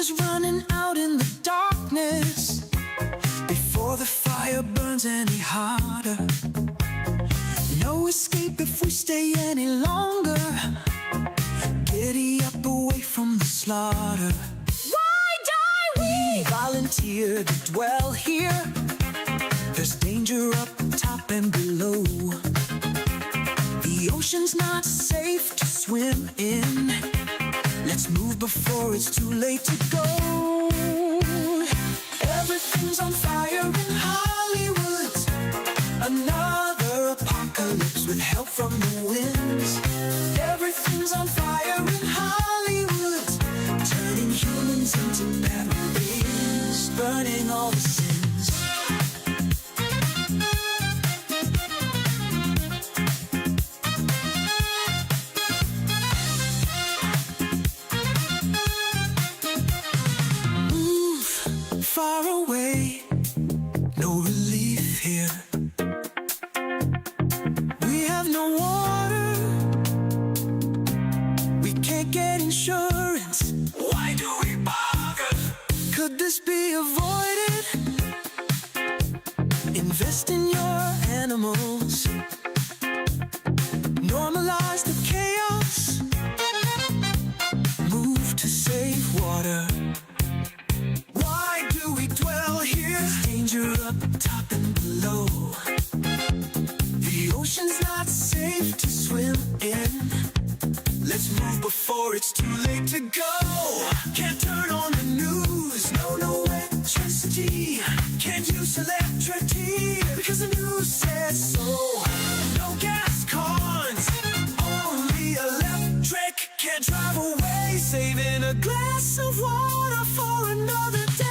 is running out in the darkness before the fire burns any harder. No escape if we stay any longer. Giddy up away from the slaughter. Why die we? Volunteer to dwell here. There's danger up top and below. The ocean's not safe to swim in. Let's move before it's too late to go. Everything's on fire in Hollywood. Another apocalypse with help from the winds. Everything's on fire in Hollywood, turning humans into memories, burning all the sins. Far away, no relief here. We have no water, we can't get insurance. Why do we bother? Could this be avoided? Invest in your animals. Normalize the chaos. Move to save water. We dwell here. There's danger up top and below. The ocean's not safe to swim in. Let's move before it's too late to go. Can't turn on the news. No electricity. Can't use electricity because the news says so. No gas cars, only electric. Can't drive away. Saving a glass of water for another day.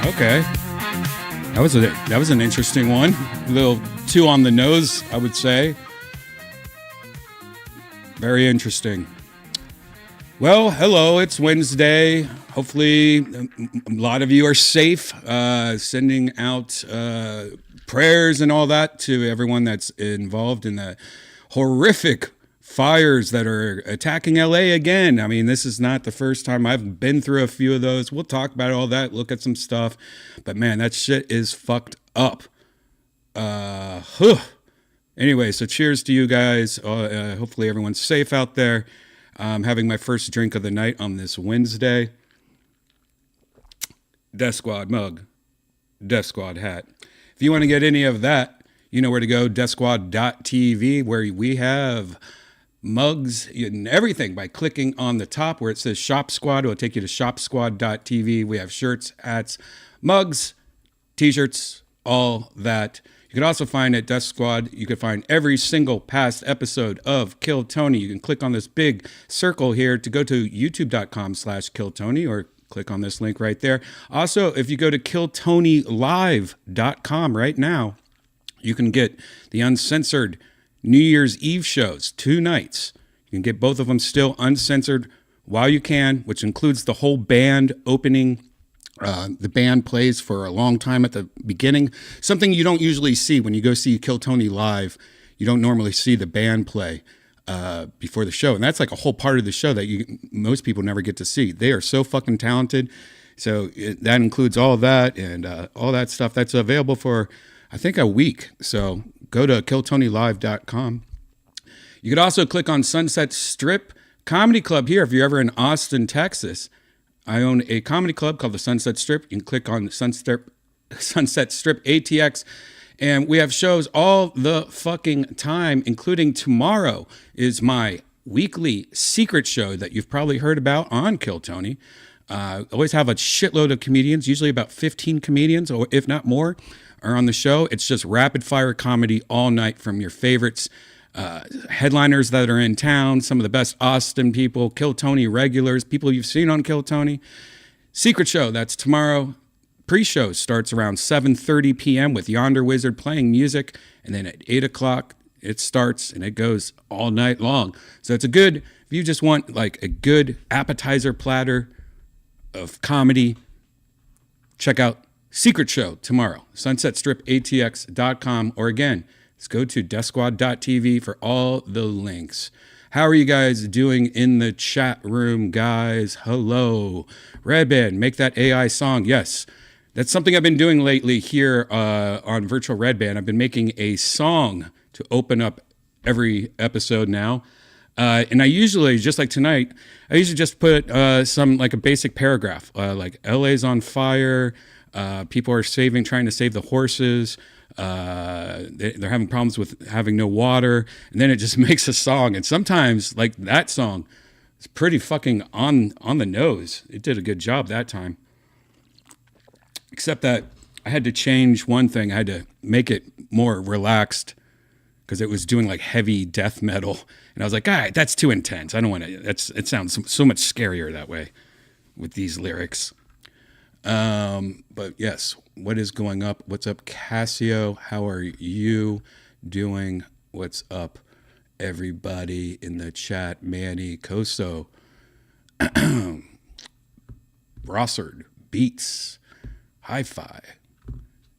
Okay, that was an interesting one. A little too on the nose, I would say. Very interesting. Well, hello, it's Wednesday. Hopefully, a lot of you are safe. Sending out prayers and all that to everyone that's involved in the horrific fires that are attacking LA again. I mean, this is not the first time. I've been through a few of those. We'll talk about all that, look at some stuff. But man, that shit is fucked up. Anyway, so cheers to you guys. Hopefully everyone's safe out there. I'm having my first drink of the night on this Wednesday. Death Squad mug, Death Squad hat. If you want to get any of that, you know where to go, DEATHSQUAD.tv, where we have mugs and everything by clicking on the top where it says Shop Squad. It will take you to shopsquad.tv. We have shirts, hats, mugs, t-shirts, all that. You can also find at Death Squad, you can find every single past episode of Kill Tony. You can click on this big circle here to go to youtube.com/KillTony or click on this link right there. Also, if you go to killtonylive.com right now, you can get the uncensored New Year's Eve shows, 2 nights. You can get both of them still uncensored while you can, which includes the whole band opening. The band plays for a long time at the beginning. Something you don't usually see when you go see Kill Tony live. You don't normally see the band play before the show. And that's like a whole part of the show that most people never get to see. They are so fucking talented. So that includes all of that and all that stuff that's available for, I think, a week. So go to killtonylive.com. You could also click on Sunset Strip Comedy Club here if you're ever in Austin, Texas. I own a comedy club called the Sunset Strip. You can click on Sunset Strip ATX. And we have shows all the fucking time, including tomorrow is my weekly secret show that you've probably heard about on Kill Tony. Always have a shitload of comedians, usually about 15 comedians, or if not more, are on the show. It's just rapid fire comedy all night from your favorites, headliners that are in town, some of the best Austin people, Kill Tony regulars, people you've seen on Kill Tony. Secret Show, that's tomorrow. Pre-show starts around 7:30 p.m. with Yonder Wizard playing music, and then at 8 o'clock it starts and it goes all night long. So it's a good, if you just want like a good appetizer platter of comedy, check out Secret Show tomorrow. SunsetStripATX.com, or again, let's go to DeathSquad.tv for all the links. How are you guys doing in the chat room, guys? Hello. Redban, make that AI song. Yes, that's something I've been doing lately here on Virtual Redban. I've been making a song to open up every episode now. And I usually, just like tonight, I usually just put some, like a basic paragraph, like LA's on fire, people are trying to save the horses, they're having problems with having no water, and then it just makes a song. And sometimes, like that song, it's pretty fucking on the nose. It did a good job that time. Except that I had to change one thing. I had to make it more relaxed because it was doing like heavy death metal. And I was like, all right, that's too intense. I don't want to, it sounds so much scarier that way with these lyrics. But yes, what is going up? What's up, Cassio? How are you doing? What's up, everybody in the chat? Manny, Koso, Rossard, Beats, Hi-Fi,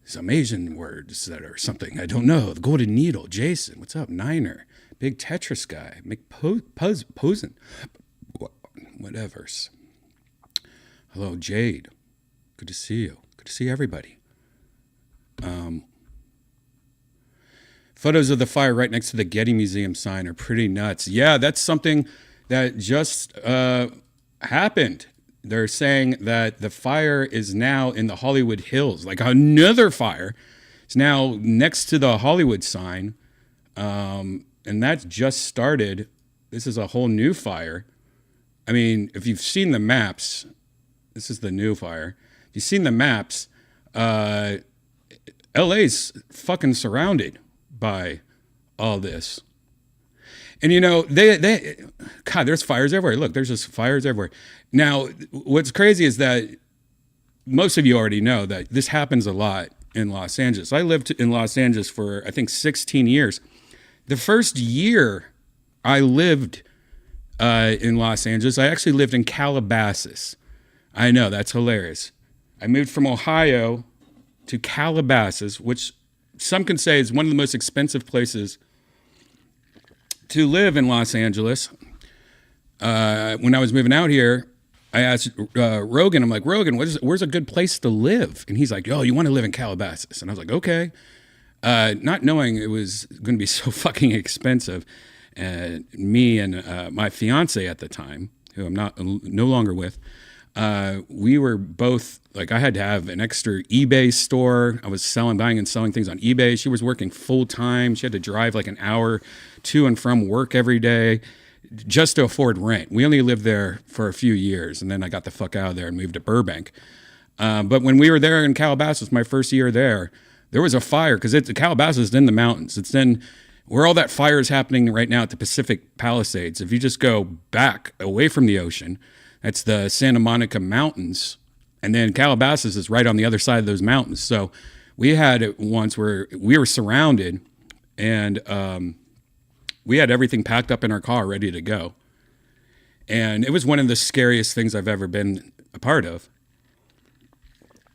some Asian words that are something I don't know. The Golden Needle, Jason, what's up? Niner, Big Tetris guy, McPosen, whatevers. Hello, Jade. Good to see you. Good to see everybody. Photos of the fire right next to the Getty Museum sign are pretty nuts. Yeah, that's something that just happened. They're saying that the fire is now in the Hollywood Hills. Like another fire. It's now next to the Hollywood sign. And that's just started. This is a whole new fire. I mean, if you've seen the maps, this is the new fire. You've seen the maps, LA's fucking surrounded by all this. And you know, God, there's fires everywhere. Look, there's just fires everywhere. Now, what's crazy is that most of you already know that this happens a lot in Los Angeles. I lived in Los Angeles for, I think, 16 years. The first year I lived in Los Angeles, I actually lived in Calabasas. I know, that's hilarious. I moved from Ohio to Calabasas, which some can say is one of the most expensive places to live in Los Angeles. When I was moving out here, I asked Rogan, I'm like, Rogan, where's a good place to live? And he's like, oh, you want to live in Calabasas? And I was like, okay. Not knowing it was going to be so fucking expensive. Me and my fiance at the time, who I'm no longer with, we were both like, I had to have an extra eBay store. I was buying and selling things on eBay. She was working full time. She had to drive like an hour to and from work every day just to afford rent. We only lived there for a few years, and then I got the fuck out of there and moved to Burbank. But when we were there in Calabasas, my first year there was a fire because Calabasas is in the mountains. It's in where all that fire is happening right now at the Pacific Palisades. If you just go back away from the ocean, that's the Santa Monica Mountains. And then Calabasas is right on the other side of those mountains. So we had it once where we were surrounded, and we had everything packed up in our car ready to go. And it was one of the scariest things I've ever been a part of.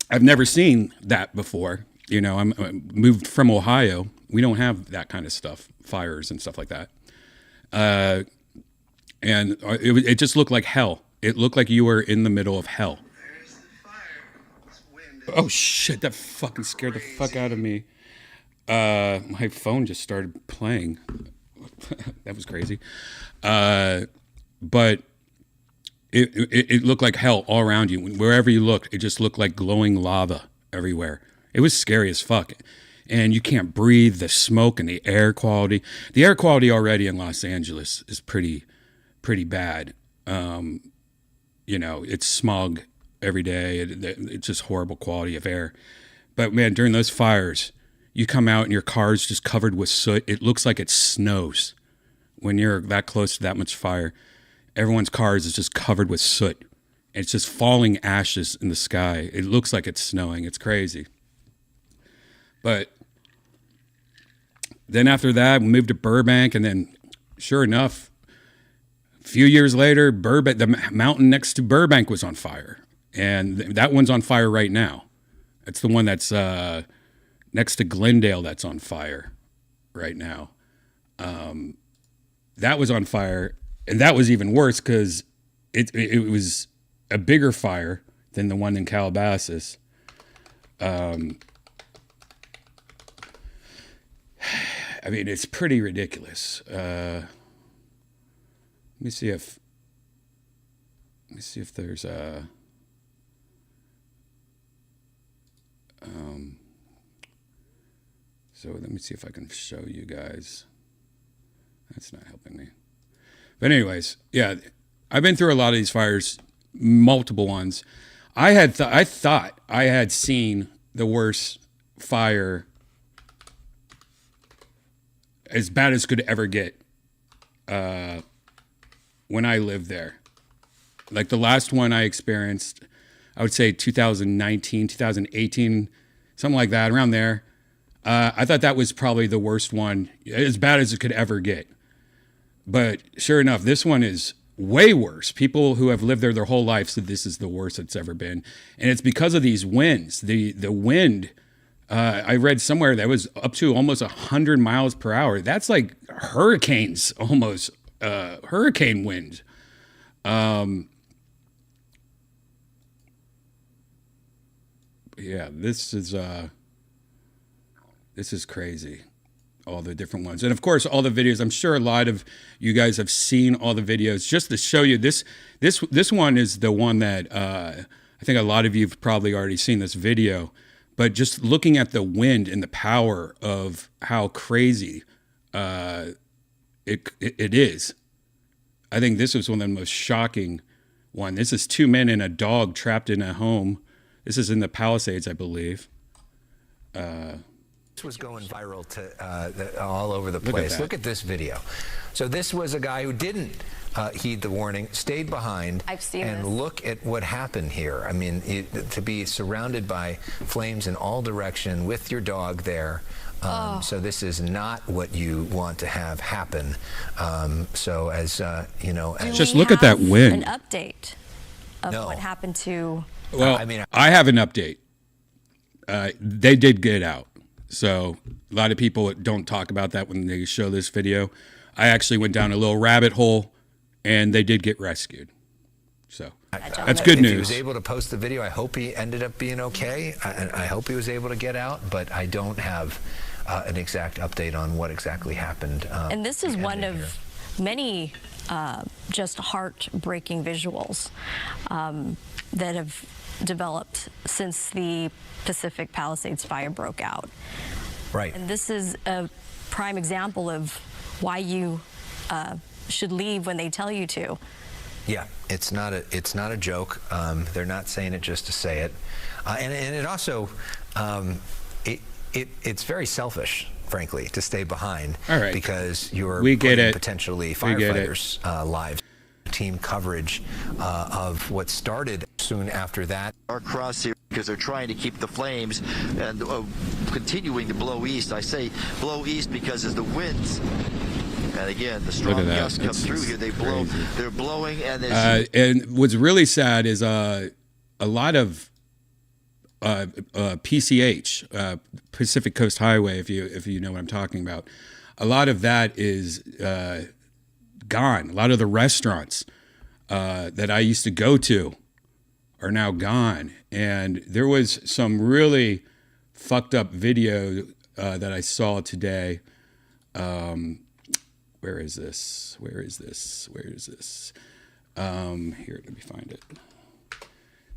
I've never seen that before. You know, I'm moved from Ohio. We don't have that kind of stuff, fires and stuff like that. And it just looked like hell. It looked like you were in the middle of hell. Oh shit, that fucking scared the fuck out of me. My phone just started playing. That was crazy. But it looked like hell all around you. Wherever you looked, it just looked like glowing lava everywhere. It was scary as fuck. And you can't breathe, the smoke and the air quality. The air quality already in Los Angeles is pretty bad. You know, it's smog every day. It's just horrible quality of air. But man, during those fires, you come out and your car's just covered with soot. It looks like it snows when you're that close to that much fire. Everyone's cars is just covered with soot. It's just falling ashes in the sky. It looks like it's snowing. It's crazy. But then after that, we moved to Burbank, and then sure enough, a few years later, Burbank, the mountain next to Burbank was on fire. And that one's on fire right now. It's the one that's next to Glendale that's on fire right now. That was on fire, and that was even worse because it was a bigger fire than the one in Calabasas. I mean, it's pretty ridiculous. Let me see if there's a. So let me see if I can show you guys. That's not helping me. But anyways, yeah, I've been through a lot of these fires, multiple ones. I thought I had seen the worst fire, as bad as could ever get, when I lived there. Like the last one I experienced, I would say 2019, 2018, something like that, around there. I thought that was probably the worst one, as bad as it could ever get. But sure enough, this one is way worse. People who have lived there their whole life said this is the worst it's ever been. And it's because of these winds. The wind, I read somewhere that was up to almost 100 miles per hour. That's like hurricanes, almost, hurricane wind. Yeah, this is crazy. All the different ones. And of course, all the videos. I'm sure a lot of you guys have seen all the videos. Just to show you, this one is the one that I think a lot of you have probably already seen this video. But just looking at the wind and the power of how crazy it is. I think this was one of the most shocking one. This is 2 men and a dog trapped in a home. This is in the Palisades, I believe. This was going viral to all over the place. Look at this video. So this was a guy who didn't heed the warning, stayed behind. I've seen and this. Look at what happened here. I mean, to be surrounded by flames in all direction with your dog there. So this is not what you want to have happen. So as you know, just look at that wind. An update of what happened to. Well, I have an update. They did get out. So a lot of people don't talk about that when they show this video. I actually went down a little rabbit hole, and they did get rescued. So that's good news. If he was able to post the video, I hope he ended up being okay. I hope he was able to get out, but I don't have an exact update on what exactly happened. And this is one of many just heartbreaking visuals that have developed since the Pacific Palisades fire broke out. Right. And this is a prime example of why you should leave when they tell you to. Yeah, it's not a joke. They're not saying it just to say it, and it also it's very selfish, frankly, to stay behind. All right. Because you're putting potentially firefighters' lives. Team coverage of what started soon after that. Across here because they're trying to keep the flames and continuing to blow east. I say blow east because as the winds and again the strong gusts come through here, they blow. They're blowing and and what's really sad is a lot of PCH, Pacific Coast Highway, if you know what I'm talking about. A lot of that is gone. A lot of the restaurants that I used to go to are now gone. And there was some really fucked up video that I saw today. Where is this? Here, let me find it.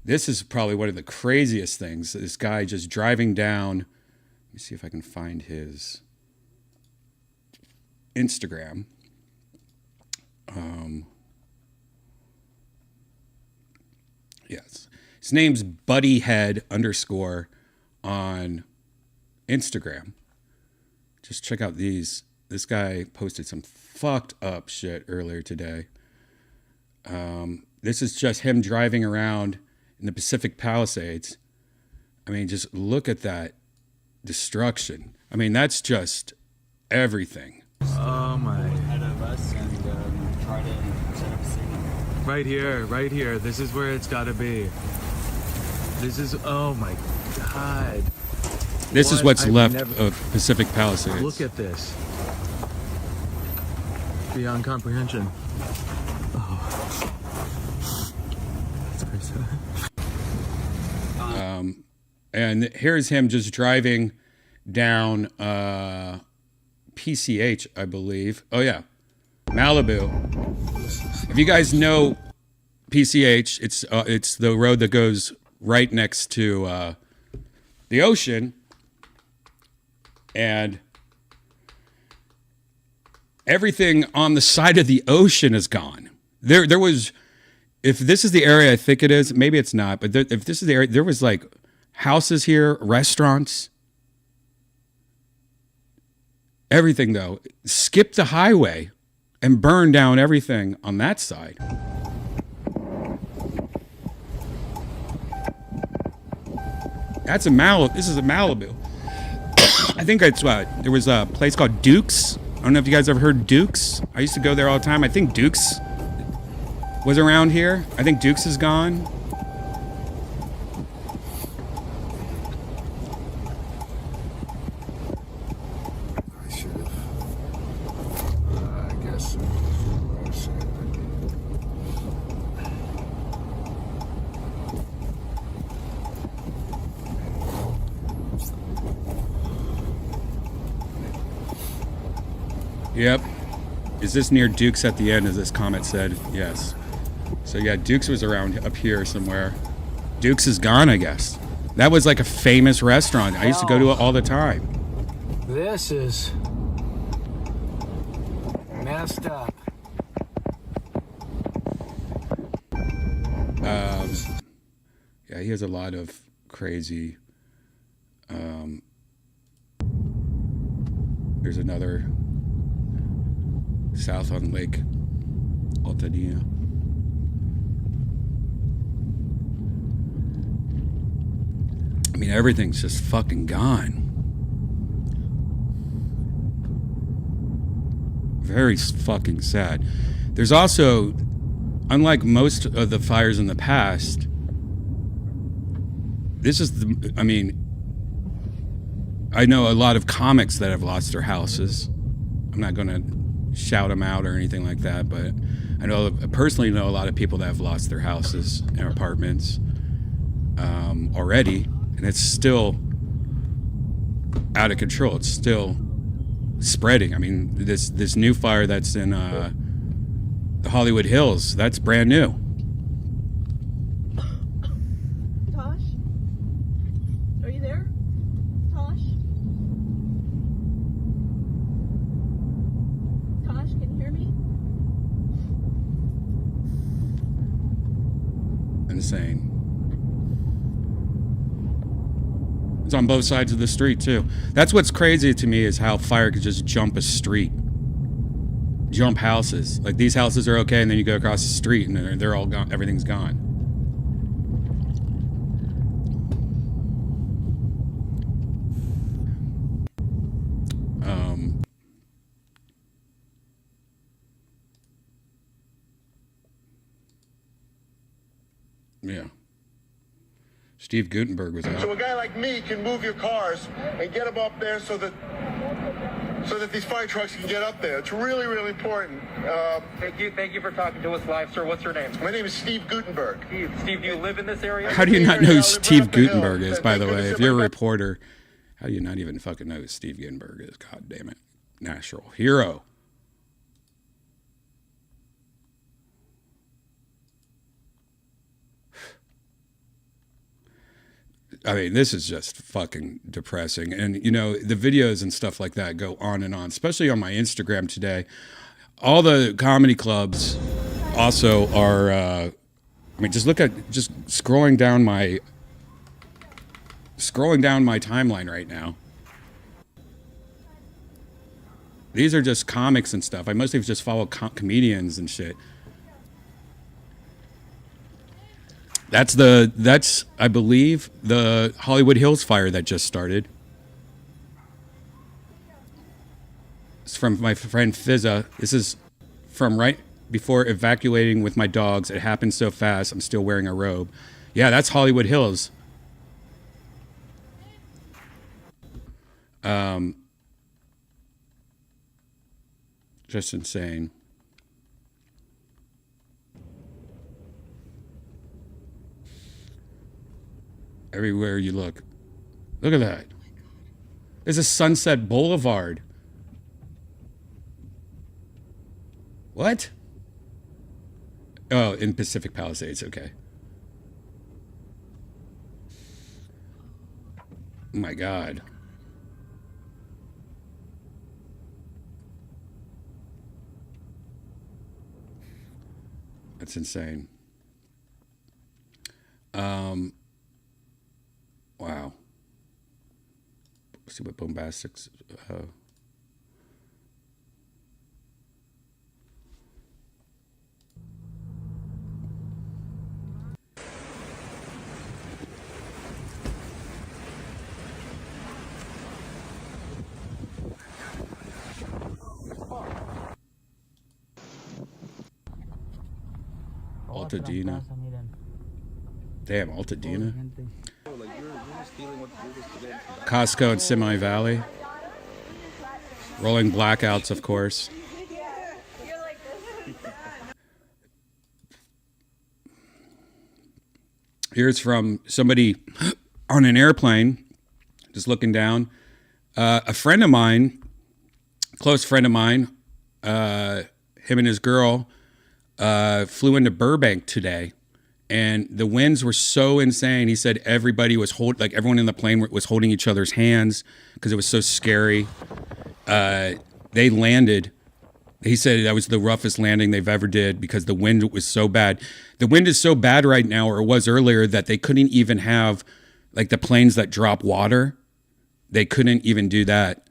This is probably one of the craziest things. This guy just driving down. Let me see if I can find his Instagram. Yes. His name's buddyhead_ on Instagram. Just check out these. This guy posted some fucked up shit earlier today. This is just him driving around in the Pacific Palisades. I mean, just look at that destruction. I mean, that's just everything. Oh my. Ahead of us and try to set up a signal. Right here. This is where it's gotta be. This is, oh my God. This is what's I've left never- of Pacific Palisades. Look at this. Beyond comprehension. Oh. That's crazy. And here's him just driving down PCH, I believe. Oh, yeah. Malibu. If you guys know PCH, it's the road that goes right next to the ocean. And everything on the side of the ocean is gone. There was, if this is the area I think it is, maybe it's not, but if this is the area, there was like houses here, restaurants, everything though. Skip the highway and burn down everything on that side. That's a Malibu. This is a Malibu. I think it's there was a place called Duke's. I don't know if you guys ever heard Duke's. I used to go there all the time. I think Duke's was around here. I think Duke's is gone. I should have. I guess. Yep. Is this near Duke's at the end, as this comment said? Yes. So yeah, Duke's was around up here somewhere. Duke's is gone, I guess. That was like a famous restaurant. I used to go to it all the time. This is messed up. Yeah, he has a lot of crazy. There's another south on Lake Altadena. I mean, everything's just fucking gone. Very fucking sad. There's also, unlike most of the fires in the past, this is the, I mean, I know a lot of comics that have lost their houses. I'm not going to shout them out or anything like that, but I personally know a lot of people that have lost their houses and apartments already, and it's still out of control. It's still spreading. I mean, this new fire that's in the Hollywood Hills, that's brand new. Tosh? Are you there? Tosh? Tosh, can you hear me? Insane. It's on both sides of the street too. That's what's crazy to me, is how fire could just jump a street, jump houses. Like, these houses are okay, and then you go across the street and they're all gone. Everything's gone. Yeah. Steve Gutenberg was out. So a guy like me can move your cars and get them up there so that these fire trucks can get up there. It's really, really important. Thank you for talking to us live, sir. What's your name? My name is Steve Gutenberg. Steve, do you live in this area? How do you not know who Steve Gutenberg is, by the way? If you're a reporter, how do you not even fucking know who Steve Gutenberg is? God damn it. National hero. I mean, this is just fucking depressing. And, you know, the videos and stuff like that go on and on, especially on my Instagram today. All the comedy clubs also are, I mean, just scrolling down my timeline right now. These are just comics and stuff. I mostly just follow comedians and shit. That's I believe the Hollywood Hills fire that just started. It's from my friend Fizza. This is from right before evacuating with my dogs. It happened so fast. I'm still wearing a robe. Yeah, that's Hollywood Hills. Just insane. Everywhere you look. Look at that. There's a Sunset Boulevard. What? Oh, in Pacific Palisades, okay. Oh my God. That's insane. Wow. Let's see what Bombastic's. Altadena. Damn, Altadena. Costco and Semi Valley. Rolling blackouts, of course. Here's from somebody on an airplane, just looking down. A friend of mine, close friend of mine, him and his girl, flew into Burbank today, and the winds were so insane. He said everybody was everyone in the plane was holding each other's hands because it was so scary. They landed. He said that was the roughest landing they've ever did because the wind was so bad. The wind is so bad right now, or it was earlier, that they couldn't even have like the planes that drop water. They couldn't even do that.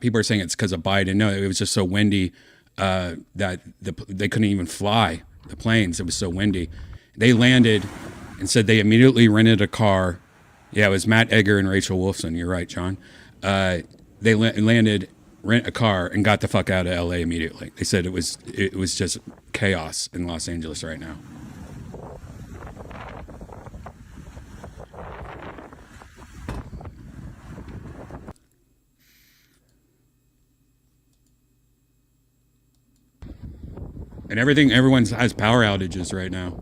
People are saying it's because of Biden. No, it was just so windy that they couldn't even fly the planes. It was so windy. They landed and said they immediately rented a car. Yeah, it was Matt Egger and Rachel Wolfson. You're right, John. They landed, rent a car, and got the fuck out of LA immediately. They said it was just chaos in Los Angeles right now. And everyone has power outages right now.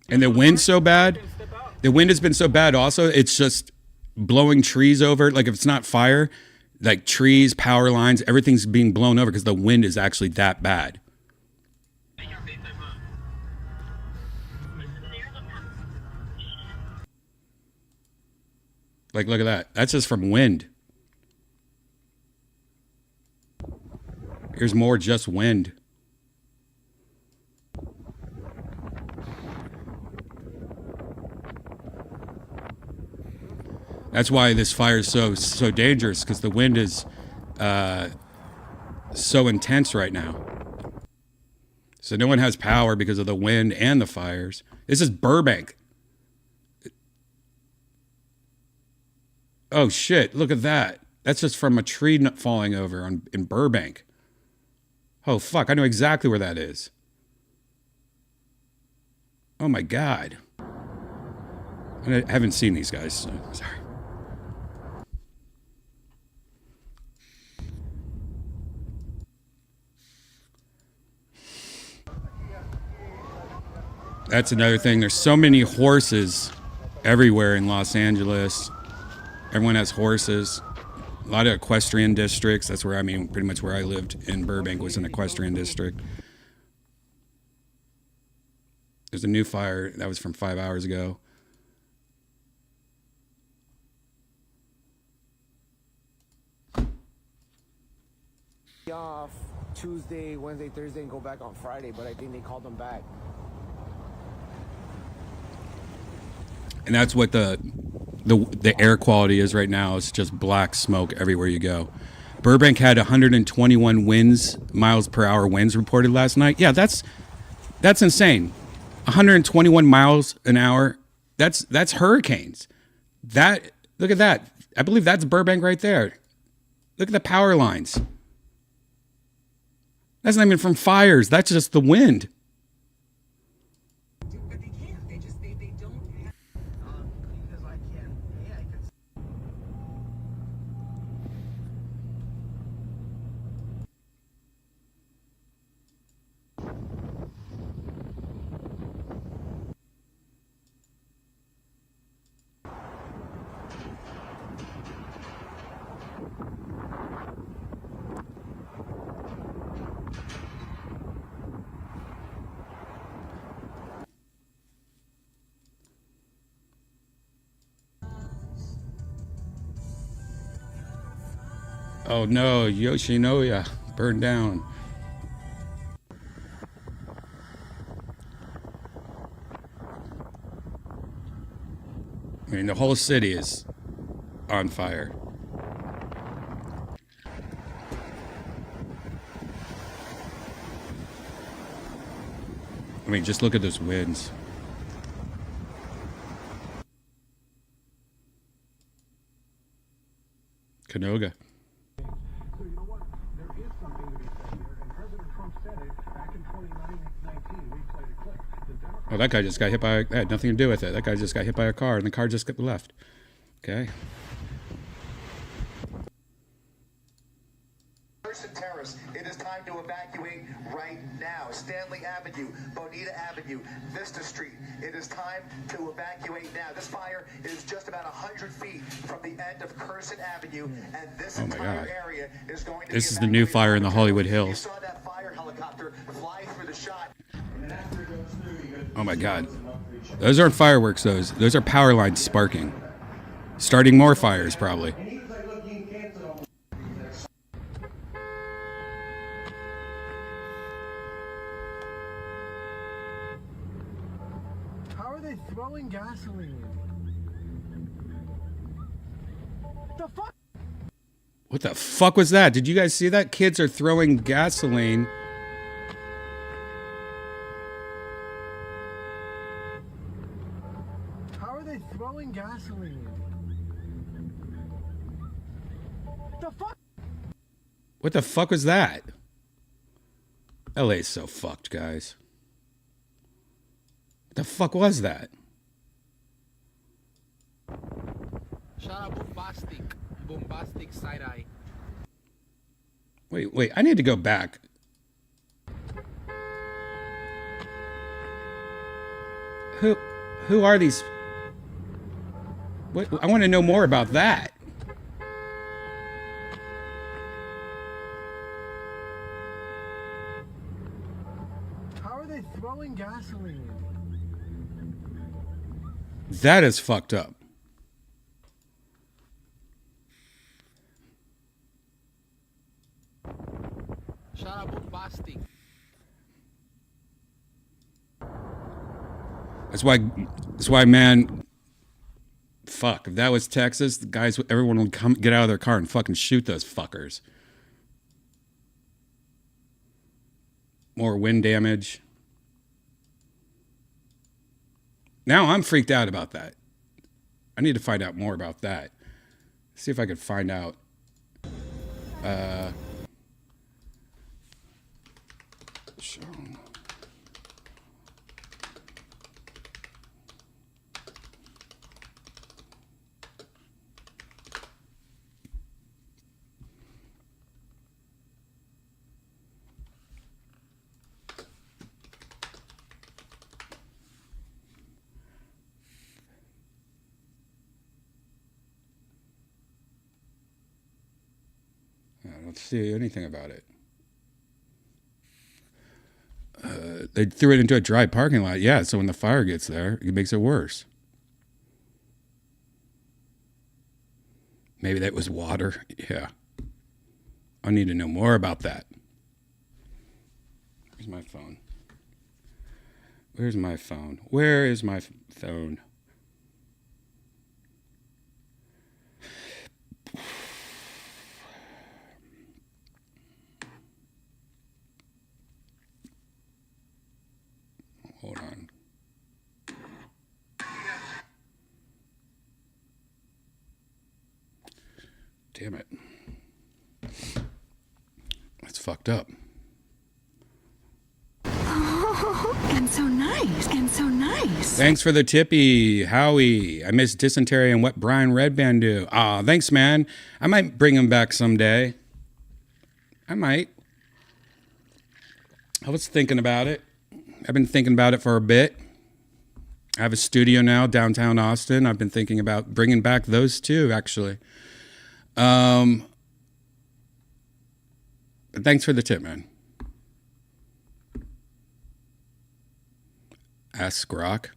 And the wind's so bad. The wind has been so bad also, it's just blowing trees over. Like if it's not fire, like trees, power lines, everything's being blown over because the wind is actually that bad. Like, look at that. That's just from wind. Here's more just wind. That's why this fire is so dangerous, because the wind is so intense right now. So no one has power because of the wind and the fires. This is Burbank. Oh shit, look at that. That's just from a tree falling over in Burbank. Oh fuck, I know exactly where that is. Oh my God. I haven't seen these guys, so sorry. That's another thing. There's so many horses everywhere in Los Angeles. Everyone has horses. A lot of equestrian districts. That's where, pretty much where I lived in Burbank was an equestrian district. There's a new fire. That was from 5 hours ago. Off Tuesday, Wednesday, Thursday, and go back on Friday, but I think they called them back. And that's what the air quality is right now. It's just black smoke everywhere you go. Burbank had 121 miles per hour winds reported last night. Yeah, that's That's insane. 121 miles an hour. That's hurricanes. Look at that. I believe that's Burbank right there. Look at the power lines. That's not even from fires. That's just the wind. Oh no, Yoshinoya burned down. I mean, the whole city is on fire. I mean, just look at those winds. Canoga. Oh, that guy just got hit by. That had nothing to do with it. That guy just got hit by a car, and the car just got left. Okay. Terrace. It is time to evacuate right now. Stanley Avenue, Bonita Avenue, Vista Street. It is time to evacuate now. This fire is just about 100 feet from the end of Curzon Avenue, and this entire area is going to. This is the new fire in the Hollywood Hills. You saw that fire helicopter fly through the shot. Oh my God. Those aren't fireworks, those are power lines sparking. Starting more fires, probably. How are they throwing gasoline? The fuck? What the fuck was that? Did you guys see that? Kids are throwing gasoline. Throwing gasoline. The fuck? What the fuck was that? LA's so fucked, guys. What the fuck was that? Shut up, bombastic side eye. Wait, I need to go back. Who are these? What, I want to know more about that. How are they throwing gasoline? That is fucked up. Shut up, bombastic. That's why, man. Fuck, if that was Texas, the guys, everyone would come get out of their car and fucking shoot those fuckers. More wind damage. Now I'm freaked out about that. I need to find out more about that. See if I could find out. I don't see anything about it. They threw it into a dry parking lot. Yeah, so when the fire gets there, it makes it worse. Maybe that was water. Yeah. I need to know more about that. Where's my phone? Where's my phone? Where is my phone? Damn it. That's fucked up. And so nice. And so nice. Thanks for the tippy, Howie. I miss dysentery and what Brian Redban do. Aw, thanks, man. I might bring him back someday. I might. I was thinking about it. I've been thinking about it for a bit. I have a studio now downtown Austin. I've been thinking about bringing back those two, actually. But thanks for the tip, man. Ask Grok.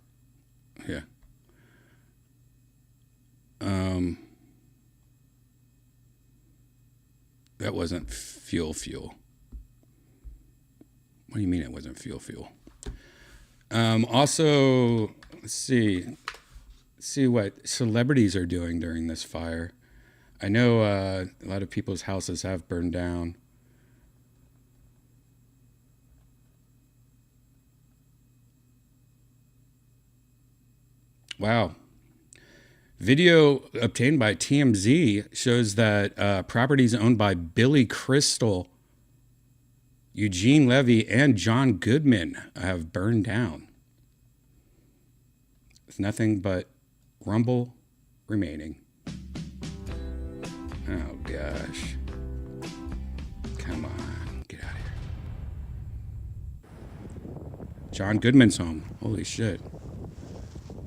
Yeah. That wasn't fuel. What do you mean it wasn't fuel? Also, let's see what celebrities are doing during this fire. I know a lot of people's houses have burned down. Wow. Video obtained by TMZ shows that properties owned by Billy Crystal, Eugene Levy, and John Goodman have burned down. With nothing but rumble remaining. Oh, gosh. Come on. Get out of here. John Goodman's home. Holy shit.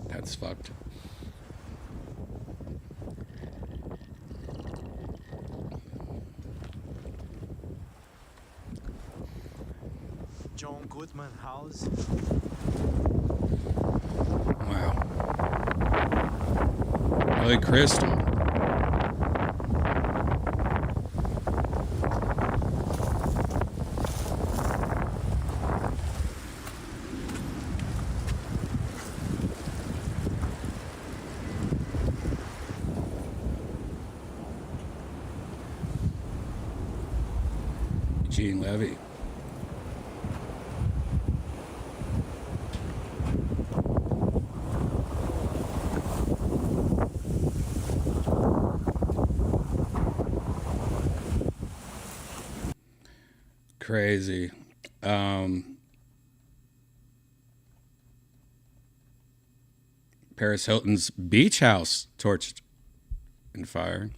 That's fucked. John Goodman house. Wow. Billy Crystal. Gene Levy. Crazy. Paris Hilton's beach house torched in fire.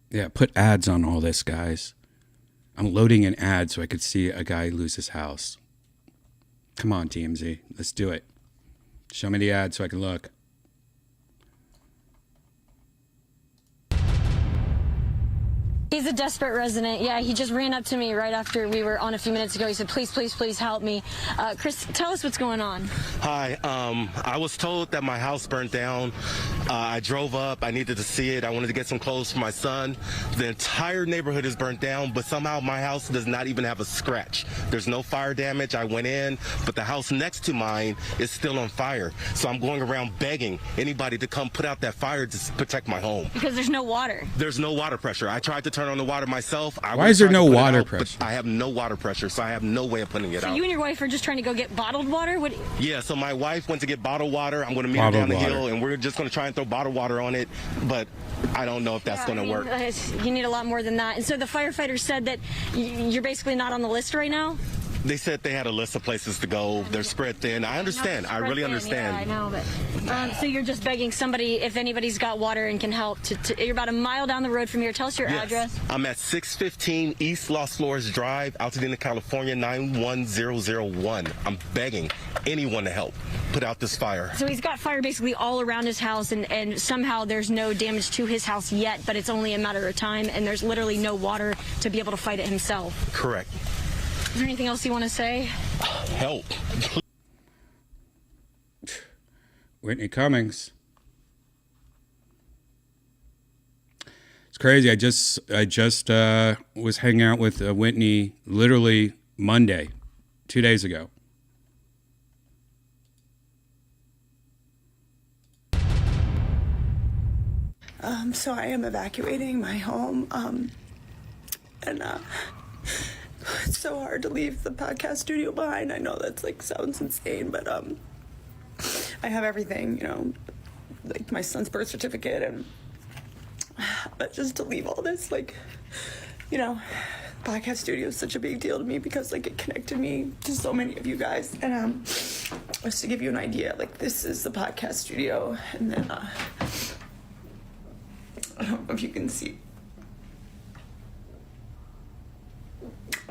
Yeah, put ads on all this, guys. I'm loading an ad so I could see a guy lose his house. Come on, TMZ. Let's do it. Show me the ad so I can look. He's a desperate resident. Yeah, he just ran up to me right after we were on a few minutes ago. He said, please, please, please help me. Chris, tell us what's going on. Hi, I was told that my house burnt down. I drove up. I needed to see it. I wanted to get some clothes for my son. The entire neighborhood is burnt down, but somehow my house does not even have a scratch. There's no fire damage. I went in, but the house next to mine is still on fire. So I'm going around begging anybody to come put out that fire to protect my home. Because there's no water. There's no water pressure. I tried to turn on the water myself. Why is there no water pressure? I have no water pressure, so I have no way of putting it out. So you and your wife are just trying to go get bottled water? What? Yeah, so my wife went to get bottled water. I'm going to meet her down the hill, and we're just going to try and throw bottled water on it, but I don't know if that's going to work. You need a lot more than that. And so the firefighters said that you're basically not on the list right now? They said they had a list of places to go. They're spread thin. I understand. I really understand. Yeah, I know, but so you're just begging somebody, if anybody's got water and can help. You're about a mile down the road from here. Tell us your address. I'm at 615 East Los Flores Drive, Altadena, California, 91001. I'm begging anyone to help put out this fire. So he's got fire basically all around his house, and somehow there's no damage to his house yet, but it's only a matter of time, and there's literally no water to be able to fight it himself. Correct. Is there anything else you want to say? Help. Whitney Cummings. It's crazy. I just was hanging out with Whitney literally Monday, 2 days ago. So I am evacuating my home. And it's so hard to leave the podcast studio behind. I know that's like sounds insane, but I have everything, you know, like my son's birth certificate, and but just to leave all this, like, you know, podcast studio is such a big deal to me because like it connected me to so many of you guys. And just to give you an idea, like this is the podcast studio, and then I don't know if you can see.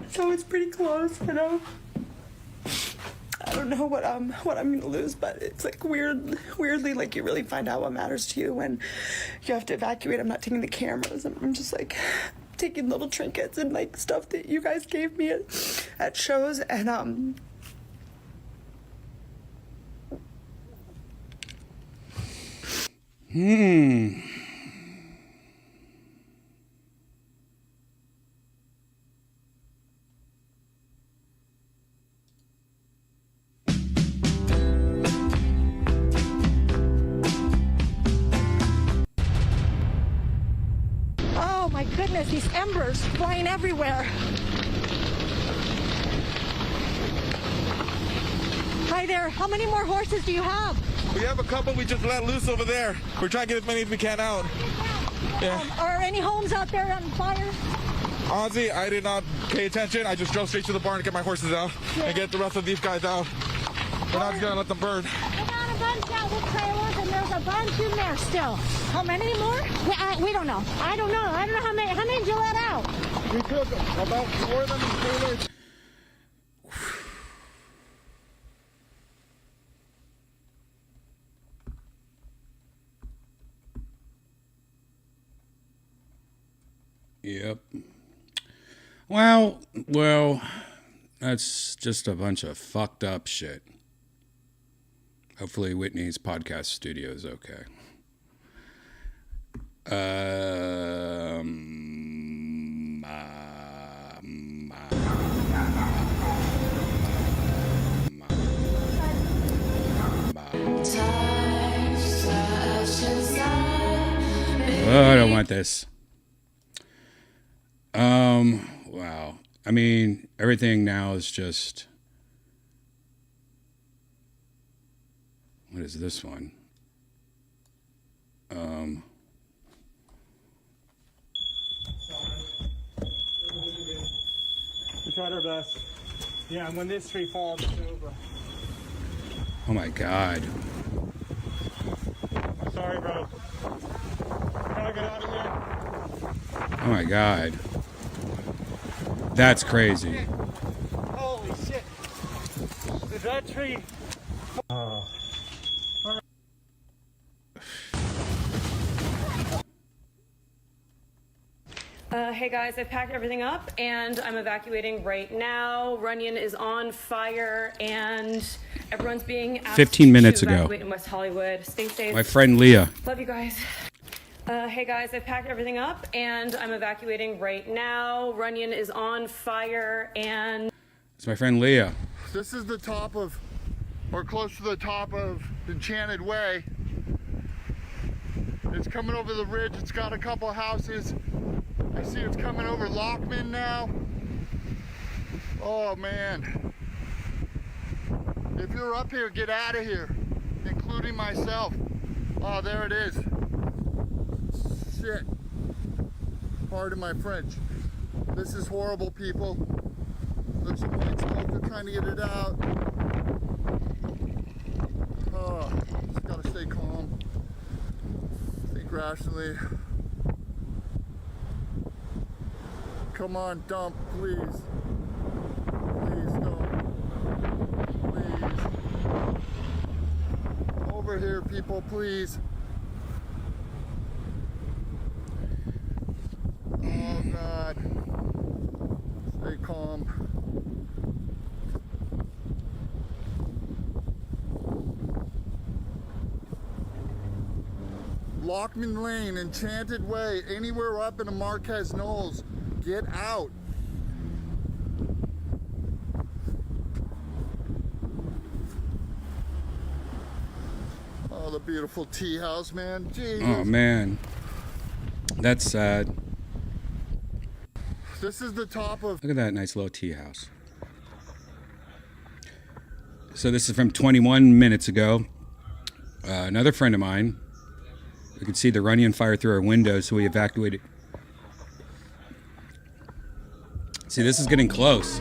So it's pretty close, you know. I don't know what I'm gonna lose, but it's like weirdly, like you really find out what matters to you when you have to evacuate. I'm not taking the cameras. I'm just like taking little trinkets and like stuff that you guys gave me at shows, and Oh my goodness, these embers flying everywhere. Hi there, how many more horses do you have? We have a couple we just let loose over there. We're trying to get as many as we can out. Yeah. Are any homes out there on fire? Honestly, I did not pay attention. I just drove straight to the barn to get my horses out and get the rest of these guys out. We're not just gonna let them burn. I got a bunch out with trailers, and there's a bunch in there still. How many more? We don't know. I don't know. I don't know how many. How many did you let out? We took about 4 of them in trailers. Yep. Well, that's just a bunch of fucked up shit. Hopefully Whitney's podcast studio is okay. Oh, I don't want this. Wow. I mean, everything now is just... What is this one? We tried our best. Yeah, and when this tree falls, it's over. Oh my God. I'm sorry, bro. Gotta get out of here. Oh my God. That's crazy. Holy shit. Is that tree? Oh. Hey guys, I've packed everything up and I'm evacuating right now. Runyon is on fire and everyone's being asked 15 minutes to ago. evacuate in West Hollywood. Stay safe. My friend Leah. Love you guys. Hey guys, I've packed everything up and I'm evacuating right now. Runyon is on fire and... It's my friend Leah. This is the top of, or close to the top of Enchanted Way. It's coming over the ridge. It's got a couple houses. I see it's coming over Lockman now. Oh man. If you're up here, get out of here, including myself. Oh, there it is. Shit. Pardon my French. This is horrible, people. There's some white smoke. They're trying to get it out. Oh, just gotta stay calm. Think rationally. Come on, dump, please. Please don't. Please. Over here, people, please. Oh, God. Stay calm. Lockman Lane, Enchanted Way, anywhere up in the Marquez Knolls. Get out. Oh, the beautiful tea house, man. Jesus. Oh, man. That's sad. This is the top of... Look at that nice little tea house. So this is from 21 minutes ago. Another friend of mine, we could see the Runyon fire through our window, so we evacuated. See, this is getting close.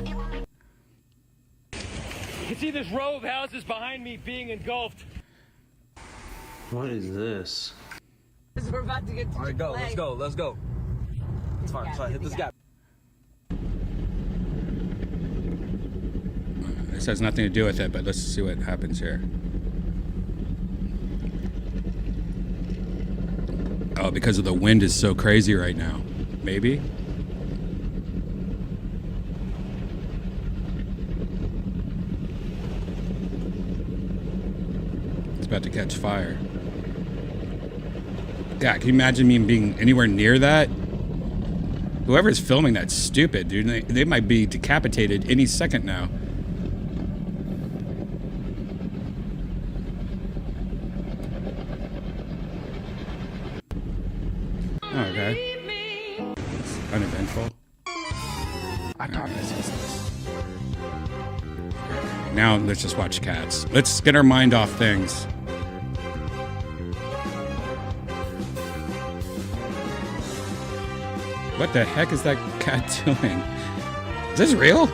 You can see this row of houses behind me being engulfed. What is this? We're about to get to Alright, go. Let's go. Let's go. It's fine. It's fine. Hit this gap. This has nothing to do with it, but let's see what happens here. Oh, because of the wind is so crazy right now. Maybe? It's about to catch fire. God, can you imagine me being anywhere near that? Whoever's filming that's stupid, dude. They might be decapitated any second now. Oh, okay. Uneventful. Now let's just watch cats. Let's get our mind off things. What the heck is that cat doing? Is this real?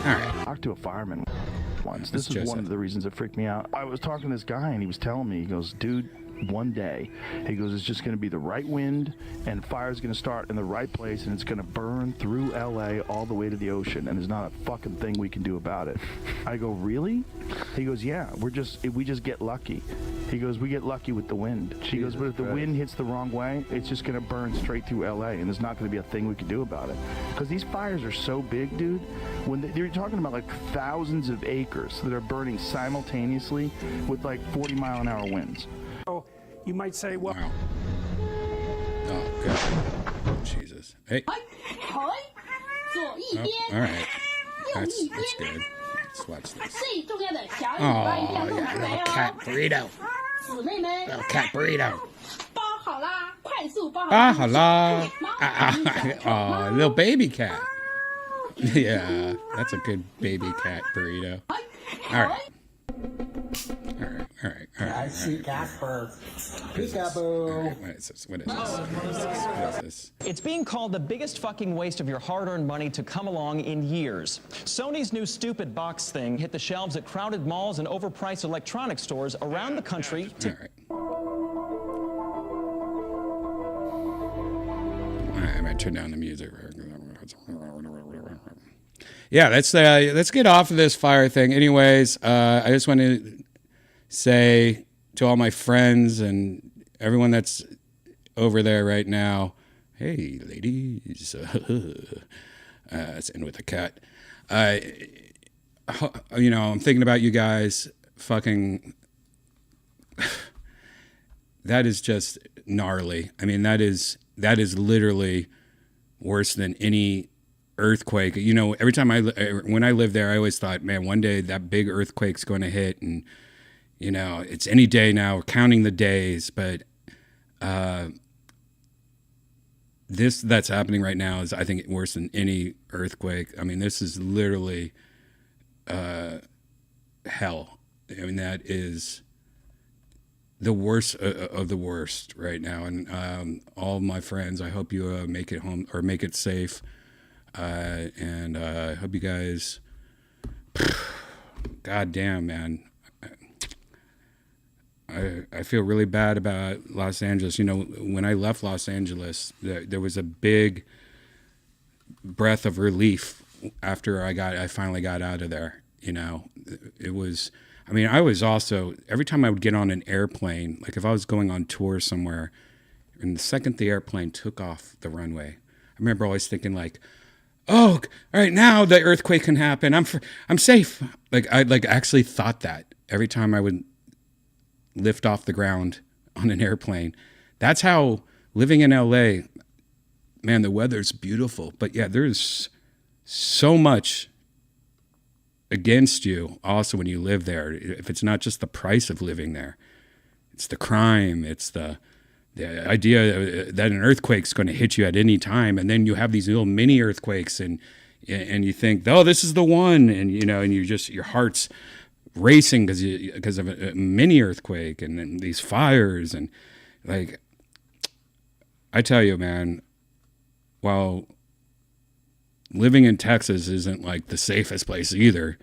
Alright. I talked to a fireman once. This is one of the reasons that freaked me out. I was talking to this guy and he was telling me, he goes, dude, one day, he goes, it's just going to be the right wind and fire's going to start in the right place and it's going to burn through LA all the way to the ocean and there's not a fucking thing we can do about it. I go, really? He goes, yeah, we just get lucky. He goes, we get lucky with the wind. She goes, but if the wind hits the wrong way, it's just going to burn straight through LA and there's not going to be a thing we can do about it. Because these fires are so big, dude. When you're talking about like thousands of acres that are burning simultaneously with like 40-mile-an-hour winds. You might say, well... Wow. Oh, God. Jesus. Hey. Oh, all right. That's good. Let's watch this. Oh, yeah, little cat burrito. Little cat burrito. Bahala. Oh, little baby cat. Yeah, that's a good baby cat burrito. All right. All right. I see Casper. Peekaboo. What is this? It's being called the biggest fucking waste of your hard-earned money to come along in years. Sony's new stupid box thing hit the shelves at crowded malls and overpriced electronics stores around the country. All right, I might turn down the music. Yeah, let's get off of this fire thing. Anyways, I just want to say to all my friends and everyone that's over there right now, hey, ladies, let's end with a cat. You know, I'm thinking about you guys. Fucking, that is just gnarly. I mean, that is literally worse than any earthquake. You know, every time when I lived there, I always thought, man, one day that big earthquake's going to hit, and you know, it's any day now. We're counting the days, but this that's happening right now is, I think, worse than any earthquake. I mean, this is literally hell. I mean, that is the worst of the worst right now. And all my friends, I hope you make it home or make it safe. And I hope you guys, God damn, man. I feel really bad about Los Angeles. You know, when I left Los Angeles, there was a big breath of relief after I finally got out of there. You know, it was, I mean, I was also, every time I would get on an airplane, like if I was going on tour somewhere, and the second the airplane took off the runway, I remember always thinking like, oh, all right, now the earthquake can happen. I'm safe. Like I actually thought that every time I would lift off the ground on an airplane. That's how living in LA, man, the weather's beautiful, but yeah, there's so much against you also when you live there. If it's not just the price of living there, it's the crime, it's the the idea that an earthquake's going to hit you at any time, and then you have these little mini earthquakes, and you think, oh, this is the one, and and your heart's racing because of a mini earthquake, and then these fires, and like, I tell you, man, while living in Texas isn't like the safest place either,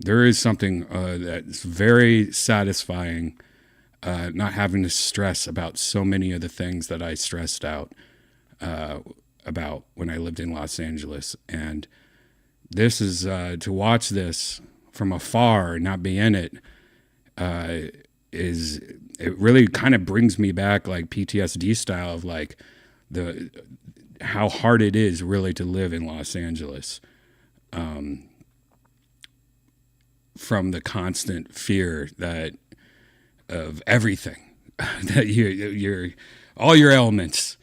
there is something that's very satisfying, not having to stress about so many of the things that I stressed out about when I lived in Los Angeles. And this is to watch this from afar and not be in it, it really kind of brings me back, like PTSD style, of like how hard it is really to live in Los Angeles, from the constant fear that of everything, that you're all your elements,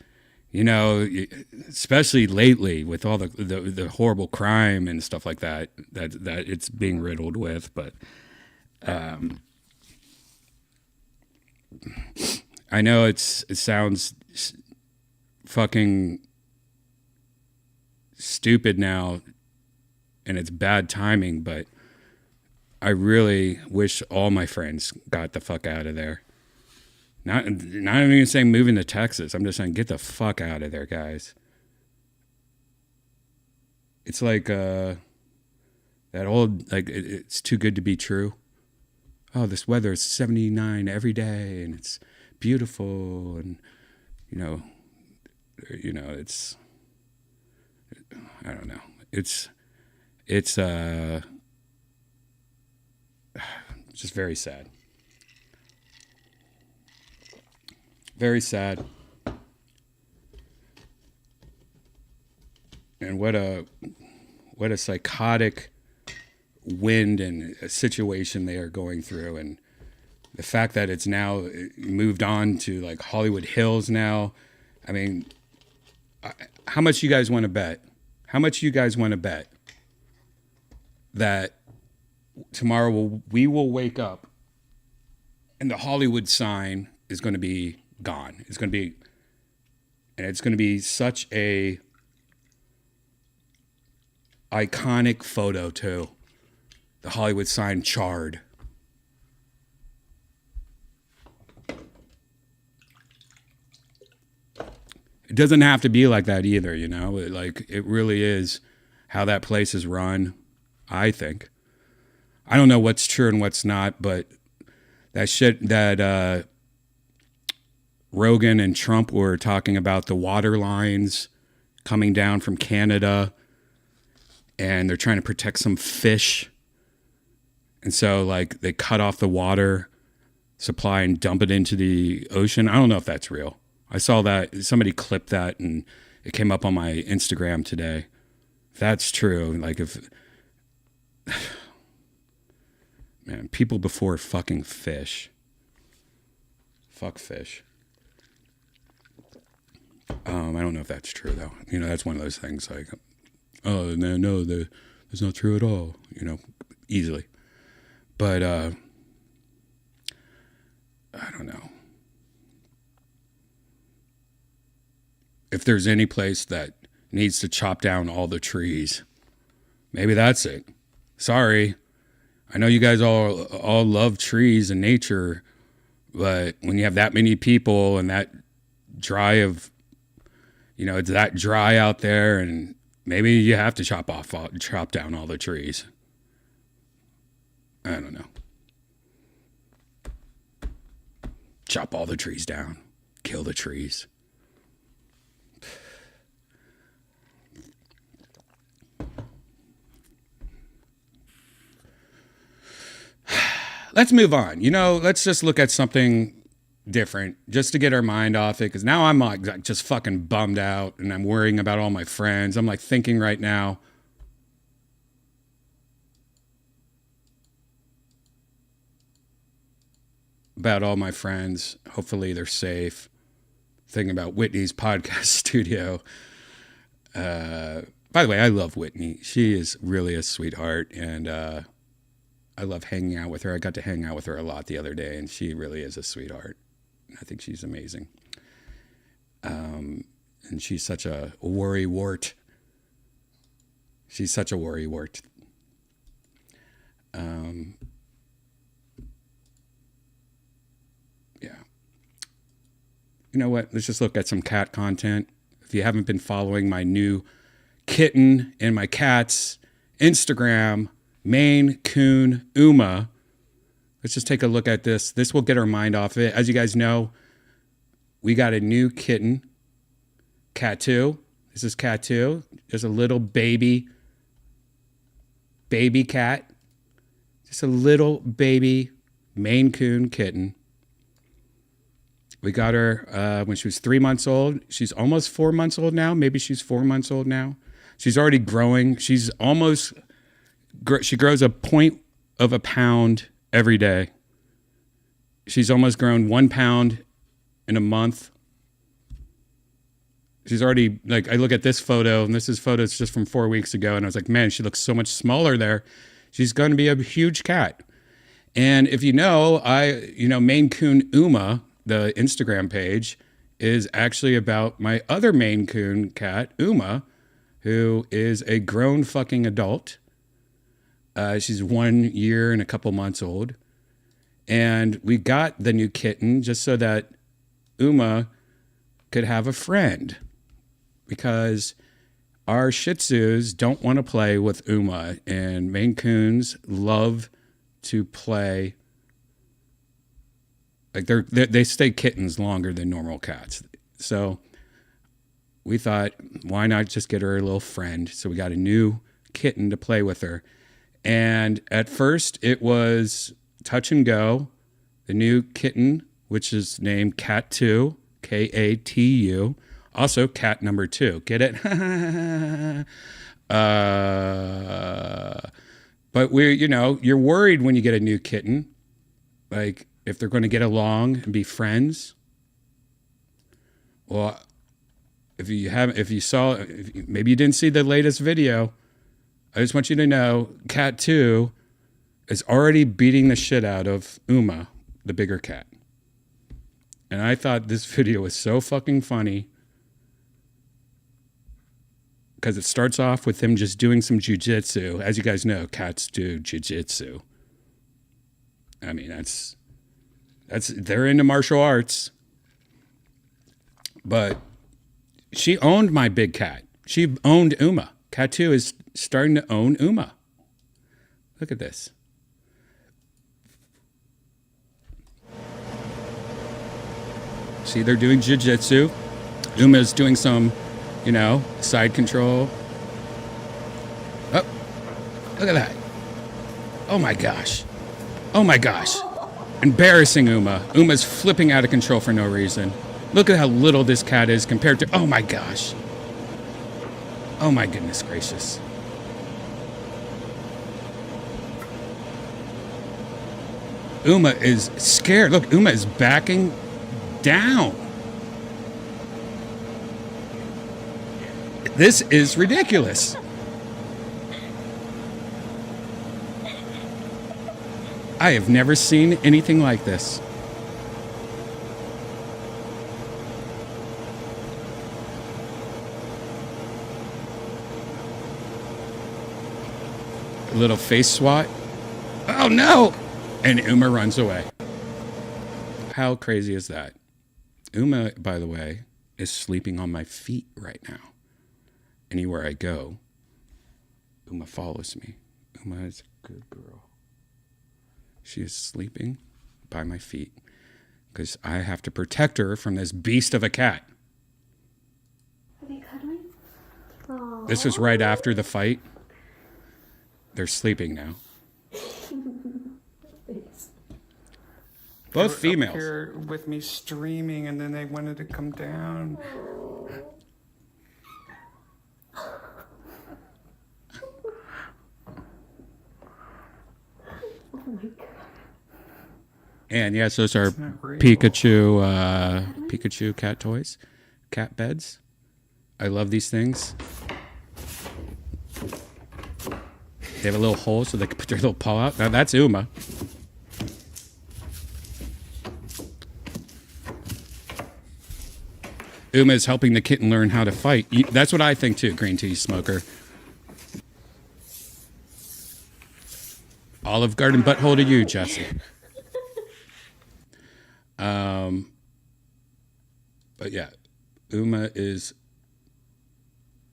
especially lately with all the horrible crime and stuff like that it's being riddled with. But I know it sounds fucking stupid now, and it's bad timing, but I really wish all my friends got the fuck out of there. Not even saying moving to Texas. I'm just saying get the fuck out of there, guys. It's like that old, like, it's too good to be true. Oh, this weather is 79 every day, and it's beautiful, and it's, I don't know. It's just very sad. Very sad. And what a psychotic wind and a situation they are going through, and the fact that it's now moved on to like Hollywood Hills now. I mean, how much you guys want to bet? How much you guys want to bet that tomorrow we will wake up and the Hollywood sign is going to be gone? It's going to be such a iconic photo too. The Hollywood sign charred. It doesn't have to be like that either, Like, it really is how that place is run, I think. I don't know what's true and what's not, but that shit that Rogan and Trump were talking about, the water lines coming down from Canada, and they're trying to protect some fish. And so, like, they cut off the water supply and dump it into the ocean. I don't know if that's real. I saw that somebody clipped that, and it came up on my Instagram today. If that's true, like, if man, people before fucking fish. Fuck fish. I don't know if that's true though. That's one of those things like, oh no, that's not true at all. Easily. But I don't know. If there's any place that needs to chop down all the trees, maybe that's it. Sorry. I know you guys all love trees and nature, but when you have that many people and that it's that dry out there, and maybe you have to chop down all the trees. I don't know. Chop all the trees down. Kill the trees. Let's move on. Let's just look at something different just to get our mind off it. Because now I'm like just fucking bummed out, and I'm worrying about all my friends. I'm like thinking right now, about all my friends. Hopefully they're safe. Thinking about Whitney's podcast studio. By the way, I love Whitney. She is really a sweetheart, and I love hanging out with her. I got to hang out with her a lot the other day, and she really is a sweetheart. I think she's amazing. And she's such a worrywart. She's such a worrywart. Yeah. You know what? Let's just look at some cat content. If you haven't been following my new kitten and my cat's Instagram, Maine Coon Uma, let's just take a look at this. This will get our mind off it. As you guys know, we got a new kitten, Cat 2. This is Cat 2. There's a little baby cat. Just a little baby Maine Coon kitten. We got her when she was 3 months old. She's almost 4 months old now. Maybe she's 4 months old now. She's already growing. She grows a point of a pound every day. She's almost grown 1 pound in a month. She's already, like, I look at this photo, and this is photos just from 4 weeks ago, and I was like, man, she looks so much smaller there. She's going to be a huge cat. And if you know, Maine Coon Uma, the Instagram page, is actually about my other Maine Coon cat, Uma, who is a grown fucking adult. She's 1 year and a couple months old. And we got the new kitten just so that Uma could have a friend, because our Shih Tzus don't want to play with Uma, and Maine Coons love to play. Like they stay kittens longer than normal cats. So we thought, why not just get her a little friend? So we got a new kitten to play with her. And at first it was touch and go. The new kitten, which is named Cat 2, Katu. Also cat number 2. Get it? But you're worried when you get a new kitten, like if they're going to get along and be friends. Well, maybe you didn't see the latest video, I just want you to know Cat 2 is already beating the shit out of Uma, the bigger cat. And I thought this video was so fucking funny because it starts off with him just doing some jujitsu. As you guys know, cats do jujitsu. I mean, they're into martial arts. But she owned my big cat. She owned Uma. Cat 2 is starting to own Uma. Look at this. See, they're doing jiu-jitsu. Uma's doing some, side control. Oh, look at that. Oh my gosh. Oh my gosh. Embarrassing Uma. Uma's flipping out of control for no reason. Look at how little this cat is compared to, oh my gosh. Oh my goodness gracious. Uma is scared. Look, Uma is backing down. This is ridiculous. I have never seen anything like this. A little face swat. Oh no! And Uma runs away. How crazy is that? Uma, by the way, is sleeping on my feet right now. Anywhere I go, Uma follows me. Uma is a good girl. She is sleeping by my feet because I have to protect her from this beast of a cat. Are they cuddling? Aww. This was right after the fight. They're sleeping now. Both females. Up here with me streaming, and then they wanted to come down. Oh my God. And yes, those are Pikachu cat toys, cat beds. I love these things. They have a little hole so they can put their little paw out. Now that's Uma. Uma is helping the kitten learn how to fight. That's what I think too, green tea smoker. Olive Garden butthole to you, Jesse. But yeah, Uma is...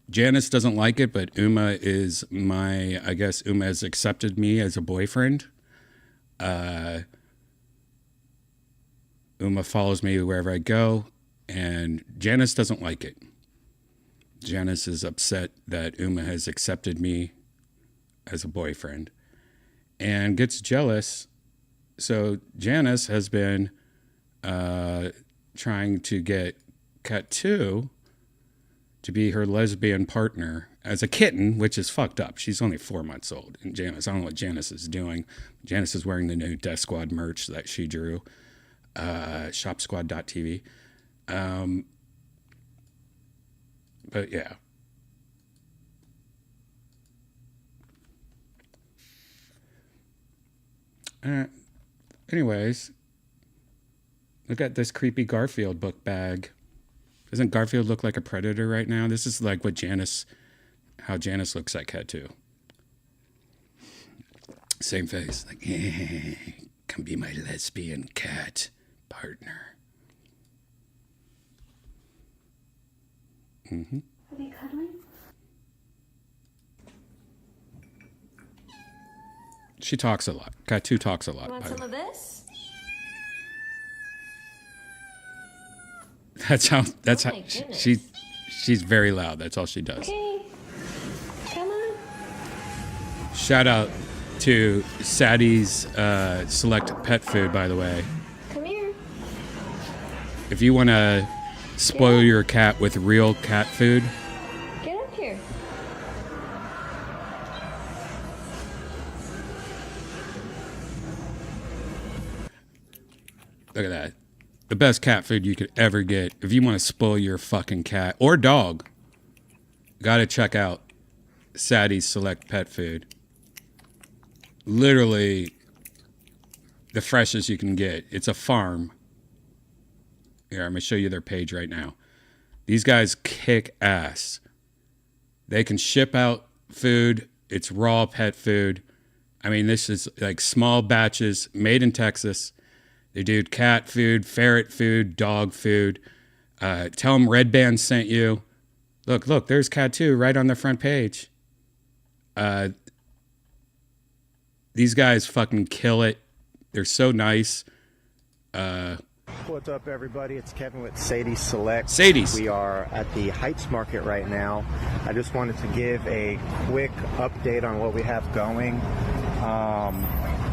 Janice doesn't like it, but Uma is I guess Uma has accepted me as a boyfriend. Uma follows me wherever I go, and Janice doesn't like it. Janice is upset that Uma has accepted me as a boyfriend and gets jealous. So Janice has been trying to get Cat 2 to be her lesbian partner as a kitten, which is fucked up. She's only 4 months old. And Janice, I don't know what Janice is doing. Janice is wearing the new Death Squad merch that she drew, shopsquad.tv. But yeah. Anyways, look at this creepy Garfield book bag. Doesn't Garfield look like a predator right now? This is like how Janice looks at Cat 2. Same face. Like, come be my lesbian cat partner. Mm-hmm. Are they cuddling? She talks a lot. Cat 2 talks a lot. You want some of this? That's how she's very loud. That's all she does. Okay. Come on. Shout out to Saddie's Select Pet Food, by the way. Come here. If you want to spoil your cat with real cat food, Get up here. look at that. The best cat food you could ever get. If you want to spoil your fucking cat or dog, gotta check out Saddie's Select Pet Food. Literally the freshest you can get. It's a farm. Here, I'm gonna show you their page right now. These guys kick ass. They can ship out food. It's raw pet food. I mean, this is like small batches made in Texas. They do cat food, ferret food, dog food. Tell them Redban sent you. Look, there's Cat 2 right on the front page. These guys fucking kill it. They're so nice. What's up, everybody? It's Kevin with Sadie's Select. Sadie's. We are at the Heights Market right now. I just wanted to give a quick update on what we have going.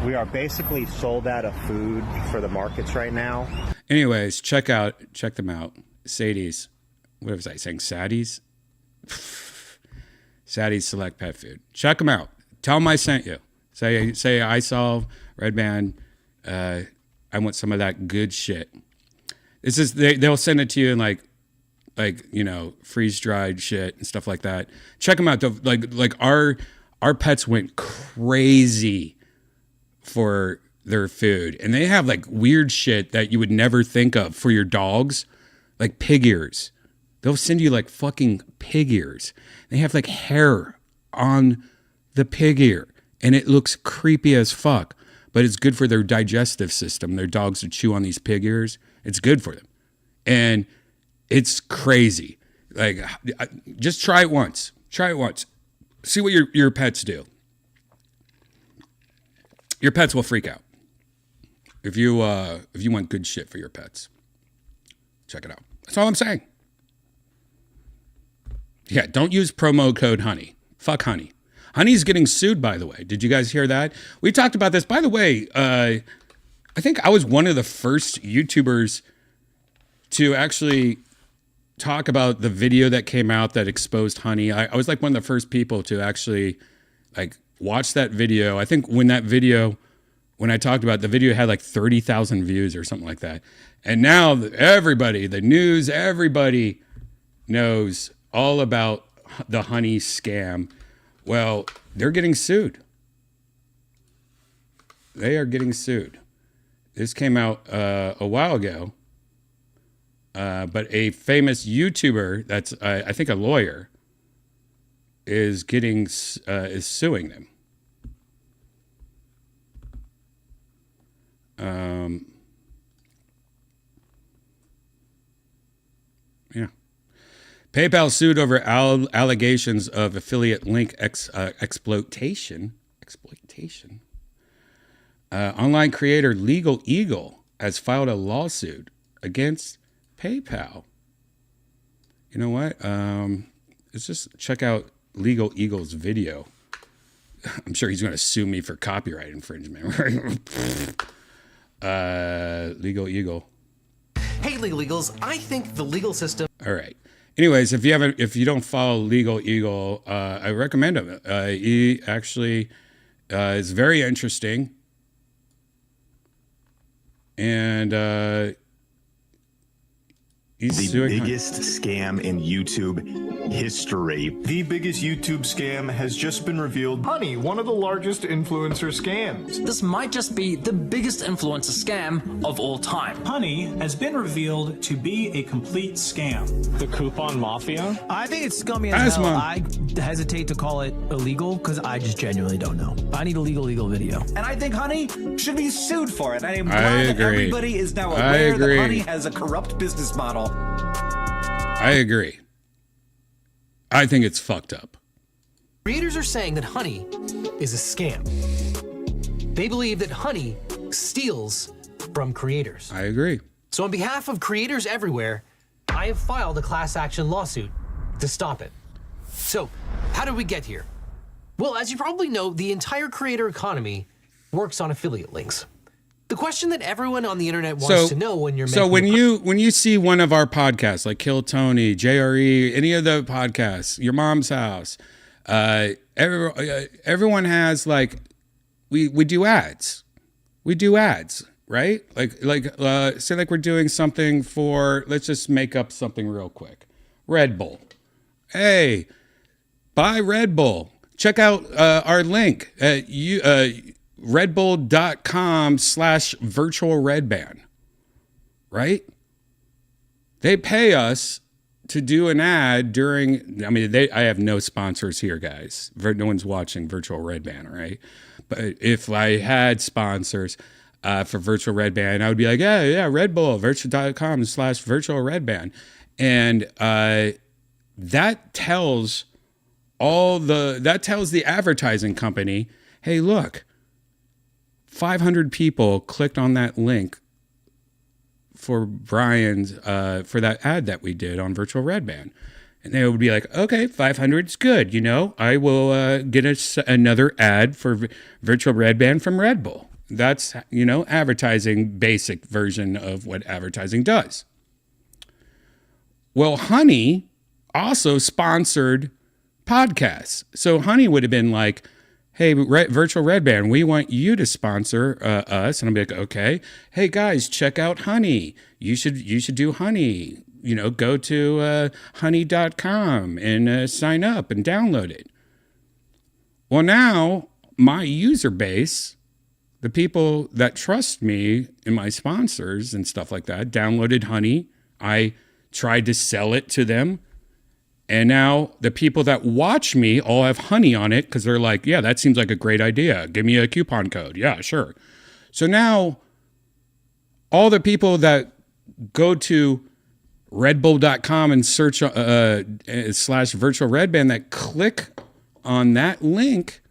We are basically sold out of food for the markets right now. Anyways, check them out. Sadie's. What was I saying? Saddie's? Saddie's Select Pet Food. Check them out. Tell them I sent you. Say I saw Redban. I want some of that good shit. This is they'll send it to you in like freeze dried shit and stuff like that. Check them out. Like our pets went crazy for their food, and they have like weird shit that you would never think of for your dogs, like pig ears. They'll send you like fucking pig ears. They have like hair on the pig ear, and it looks creepy as fuck, but it's good for their digestive system. Their dogs to chew on these pig ears. It's good for them, and it's crazy. Like, just try it once. Try it once. See what your pets do. Your pets will freak out. If you want good shit for your pets, check it out. That's all I'm saying. Yeah, don't use promo code honey. Fuck honey. Honey's getting sued, by the way. Did you guys hear that? We talked about this. By the way, I think I was one of the first YouTubers to actually talk about the video that came out that exposed Honey. I was like one of the first people to actually like watch that video. I think when I talked about it, the video had like 30,000 views or something like that. And now everybody, the news, everybody knows all about the Honey scam. Well, they're getting sued. They are getting sued. This came out a while ago. but a famous YouTuber that's I think a lawyer is suing them. Yeah. PayPal sued over allegations of affiliate link exploitation. Online creator Legal Eagle has filed a lawsuit against PayPal. You know what? Let's just check out Legal Eagle's video. I'm sure he's going to sue me for copyright infringement. Legal Eagle. Hey, Legal Eagles, I think the legal system... All right. Anyways, if you don't follow Legal Eagle, I recommend him. He actually is very interesting. And he's the biggest scam in YouTube history. The biggest YouTube scam has just been revealed. Honey, one of the largest influencer scams. This might just be the biggest influencer scam of all time. Honey has been revealed to be a complete scam. The coupon mafia? I think it's scummy as hell. I hesitate to call it illegal because I just genuinely don't know. I need a legal video. And I think Honey should be sued for it. I am I glad that agree. everybody is now I aware agree. that Honey has a corrupt business model. I agree. I think it's fucked up. Creators are saying that Honey is a scam. They believe that Honey steals from creators. I agree. So on behalf of creators everywhere, I have filed a class action lawsuit to stop it. So, how did we get here? Well, as you probably know, the entire creator economy works on affiliate links. The question that everyone on the internet wants to know when you're making... So when you see one of our podcasts, like Kill Tony, JRE, any of the podcasts, Your Mom's House, everyone has like, we do ads. We do ads, right? Say like we're doing something for, let's just make up something real quick. Red Bull. Hey, buy Red Bull. Check out our link at redbull.com/virtual Redban, right? They pay us to do an ad during, I have no sponsors here, guys. No one's watching virtual Redban, right? But if I had sponsors for virtual Redban, I would be like, yeah, Red Bull, virtual.com/virtual Redban. And that tells the advertising company, hey, look, 500 people clicked on that link for Brian's, for that ad that we did on virtual Redban. And they would be like, okay, 500 is good. I will get us another ad for virtual Redban from Red Bull. That's, advertising, basic version of what advertising does. Well, Honey also sponsored podcasts. So Honey would have been like, hey, virtual Redban, we want you to sponsor us. And I'll be like, okay. Hey guys, check out Honey. You should do Honey. Go to honey.com and sign up and download it. Well, now my user base, the people that trust me and my sponsors and stuff like that, downloaded Honey. I tried to sell it to them. And now the people that watch me all have Honey on it because they're like, yeah, that seems like a great idea. Give me a coupon code. Yeah, sure. So now all the people that go to redbull.com and search /virtual Redban that click on that link,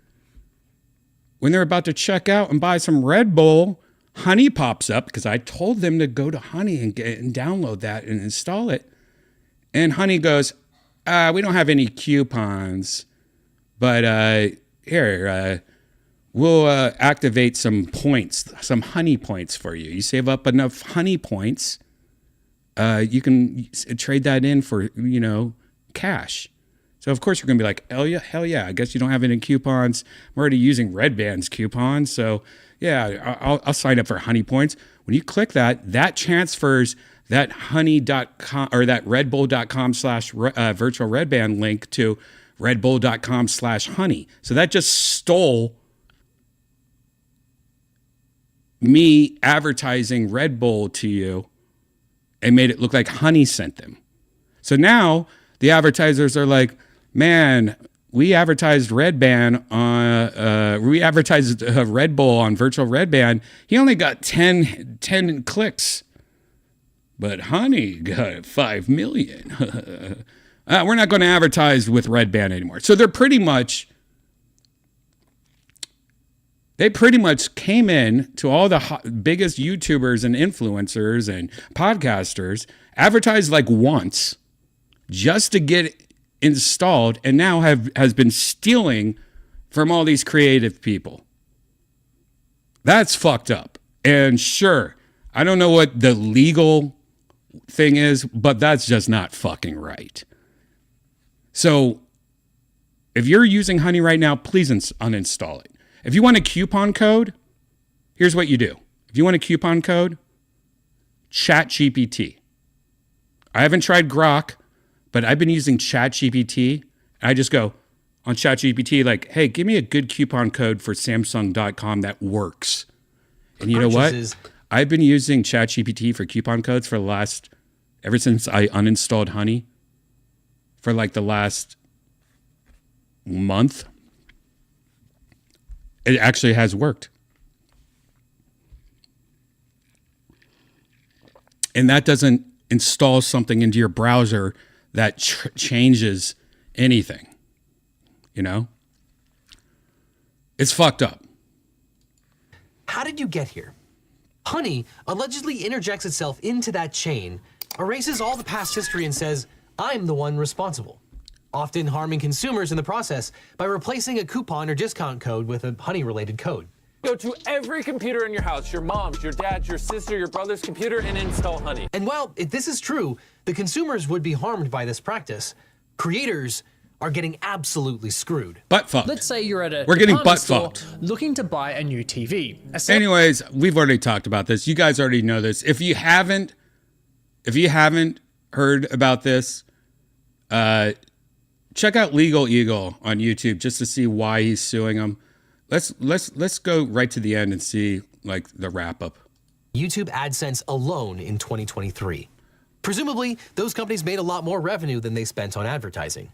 when they're about to check out and buy some Red Bull, Honey pops up because I told them to go to Honey and download that and install it. And Honey goes, we don't have any coupons, but here, we'll activate some points, some Honey points for you. You save up enough Honey points, you can trade that in for, cash. So of course you're going to be like, hell yeah, I guess you don't have any coupons. I'm already using Redban's coupons, so yeah, I'll sign up for Honey points. When you click that, that transfers that honey.com or that redbull.com /virtual Redban link to redbull.com/honey. So that just stole me advertising Red Bull to you and made it look like Honey sent them. So now the advertisers are like, man, we advertised Redban on, we advertised Red Bull on virtual Redban. He only got 10 clicks, but Honey got 5 million. We're not going to advertise with Redban anymore. So they pretty much came in to all the biggest YouTubers and influencers and podcasters, advertised like once just to get installed, and now has been stealing from all these creative people. That's fucked up. And sure, I don't know what the legal thing is, but that's just not fucking right. So if you're using Honey right now, please uninstall it. If you want a coupon code, here's what you do. If you want a coupon code, ChatGPT. I haven't tried Grok, but I've been using ChatGPT. I just go on ChatGPT like, hey, give me a good coupon code for Samsung.com that works. And you know what? I've been using ChatGPT for coupon codes for ever since I uninstalled Honey, for like the last month. It actually has worked. And that doesn't install something into your browser that changes anything. You know? It's fucked up. How did you get here? Honey allegedly interjects itself into that chain, erases all the past history, and says, I'm the one responsible, often harming consumers in the process by replacing a coupon or discount code with a Honey-related code. Go to every computer in your house, your mom's, your dad's, your sister, your brother's computer, and install Honey. And while if this is true, the consumers would be harmed by this practice, creators are getting absolutely screwed. Butt fucked. Let's say you're at a We're getting department butt store fucked. looking to buy a new TV. Anyways, we've already talked about this. You guys already know this. If you haven't heard about this, check out Legal Eagle on YouTube just to see why he's suing them. Let's go right to the end and see like the wrap up. YouTube AdSense alone in 2023. Presumably, those companies made a lot more revenue than they spent on advertising.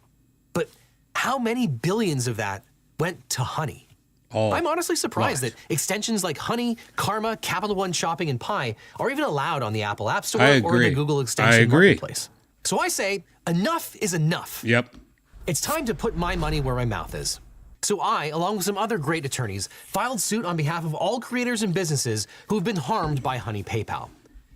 But how many billions of that went to Honey? I'm honestly surprised that extensions like Honey, Karma, Capital One Shopping, and Pi are even allowed on the Apple App Store or the Google Extension Marketplace. So I say, enough is enough. Yep. It's time to put my money where my mouth is. So I, along with some other great attorneys, filed suit on behalf of all creators and businesses who have been harmed by Honey PayPal.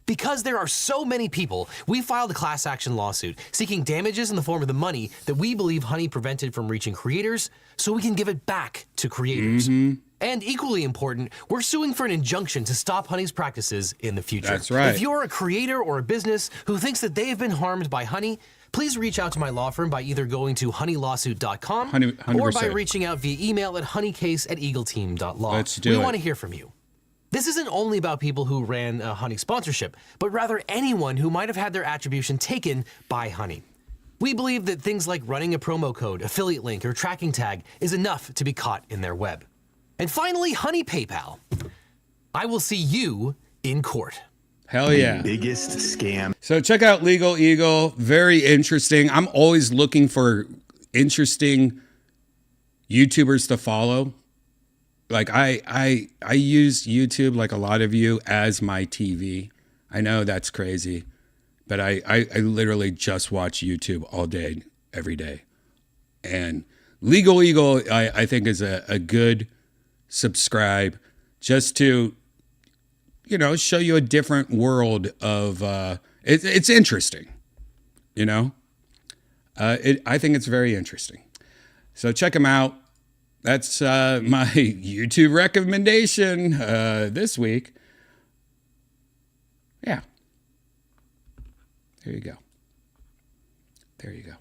Because there are so many people, we filed a class action lawsuit seeking damages in the form of the money that we believe Honey prevented from reaching creators so we can give it back to creators. And equally important, we're suing for an injunction to stop Honey's practices in the future. That's right. If you're a creator or a business who thinks that they have been harmed by Honey, please reach out to my law firm by either going to honeylawsuit.com or by reaching out via email at honeycase@eagleteam.law. Let's do it. We want to hear from you. This isn't only about people who ran a Honey sponsorship, but rather anyone who might have had their attribution taken by Honey. We believe that things like running a promo code, affiliate link, or tracking tag is enough to be caught in their web. And finally, Honey PayPal. I will see you in court. Hell yeah. Biggest scam. So check out Legal Eagle. Very interesting. I'm always looking for interesting YouTubers to follow. Like I use YouTube, like a lot of you, as my TV. I know that's crazy, but I literally just watch YouTube all day, every day. And Legal Eagle, I think, is a good subscribe just to, you know, show you a different world of, it's interesting, you know? I think it's very interesting. So check them out. That's my YouTube recommendation this week. Yeah. There you go. There you go.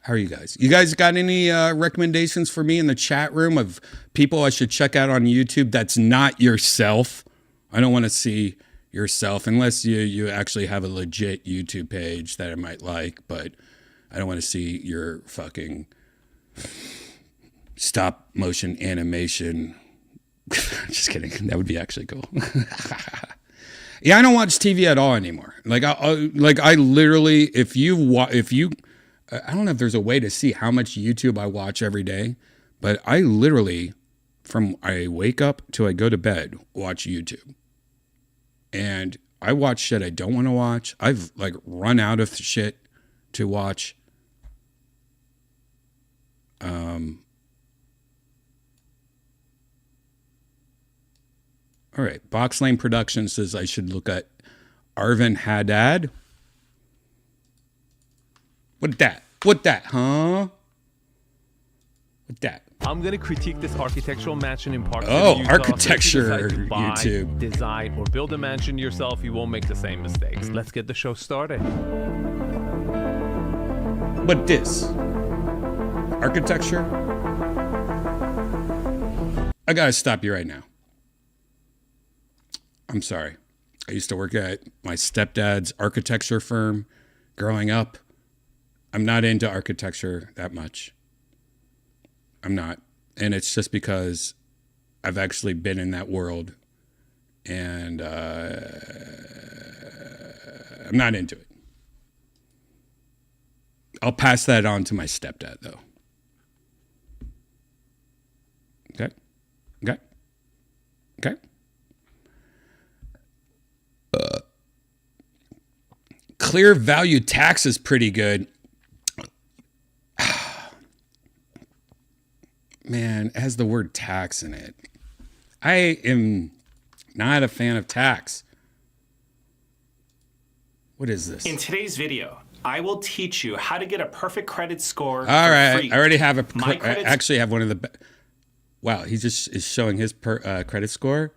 How are you guys? You guys got any recommendations for me in the chat room of people I should check out on YouTube that's not yourself? I don't want to see yourself unless you actually have a legit YouTube page that I might like, but I don't want to see your fucking stop motion animation. Just kidding. That would be actually cool. Yeah, I don't watch TV at all anymore. Like I literally, if you, I don't know if there's a way to see how much YouTube I watch every day, but I literally, from I wake up till I go to bed, watch YouTube. And I watch shit I don't want to watch. I've like run out of shit to watch. All right, Box Lane Productions says I should look at Arvin Haddad. What that? What that, huh? What that? I'm going to critique this architectural mansion in Park City, Oh, Utah. architecture, So if you decide to buy, YouTube. design, or build a mansion yourself, you won't make the same mistakes. Let's get the show started. What this? Architecture? I gotta stop you right now. I'm sorry. I used to work at my stepdad's architecture firm growing up. I'm not into architecture that much. I'm not. And it's just because I've actually been in that world and I'm not into it. I'll pass that on to my stepdad, though. Okay? Okay? Okay? Clear value tax is pretty good. Man, it has the word tax in it. I am not a fan of tax. What is this? In today's video, I will teach you how to get a perfect credit score. All right, free. I already have a. My I credit actually have one of the. Wow, he just is showing his credit score.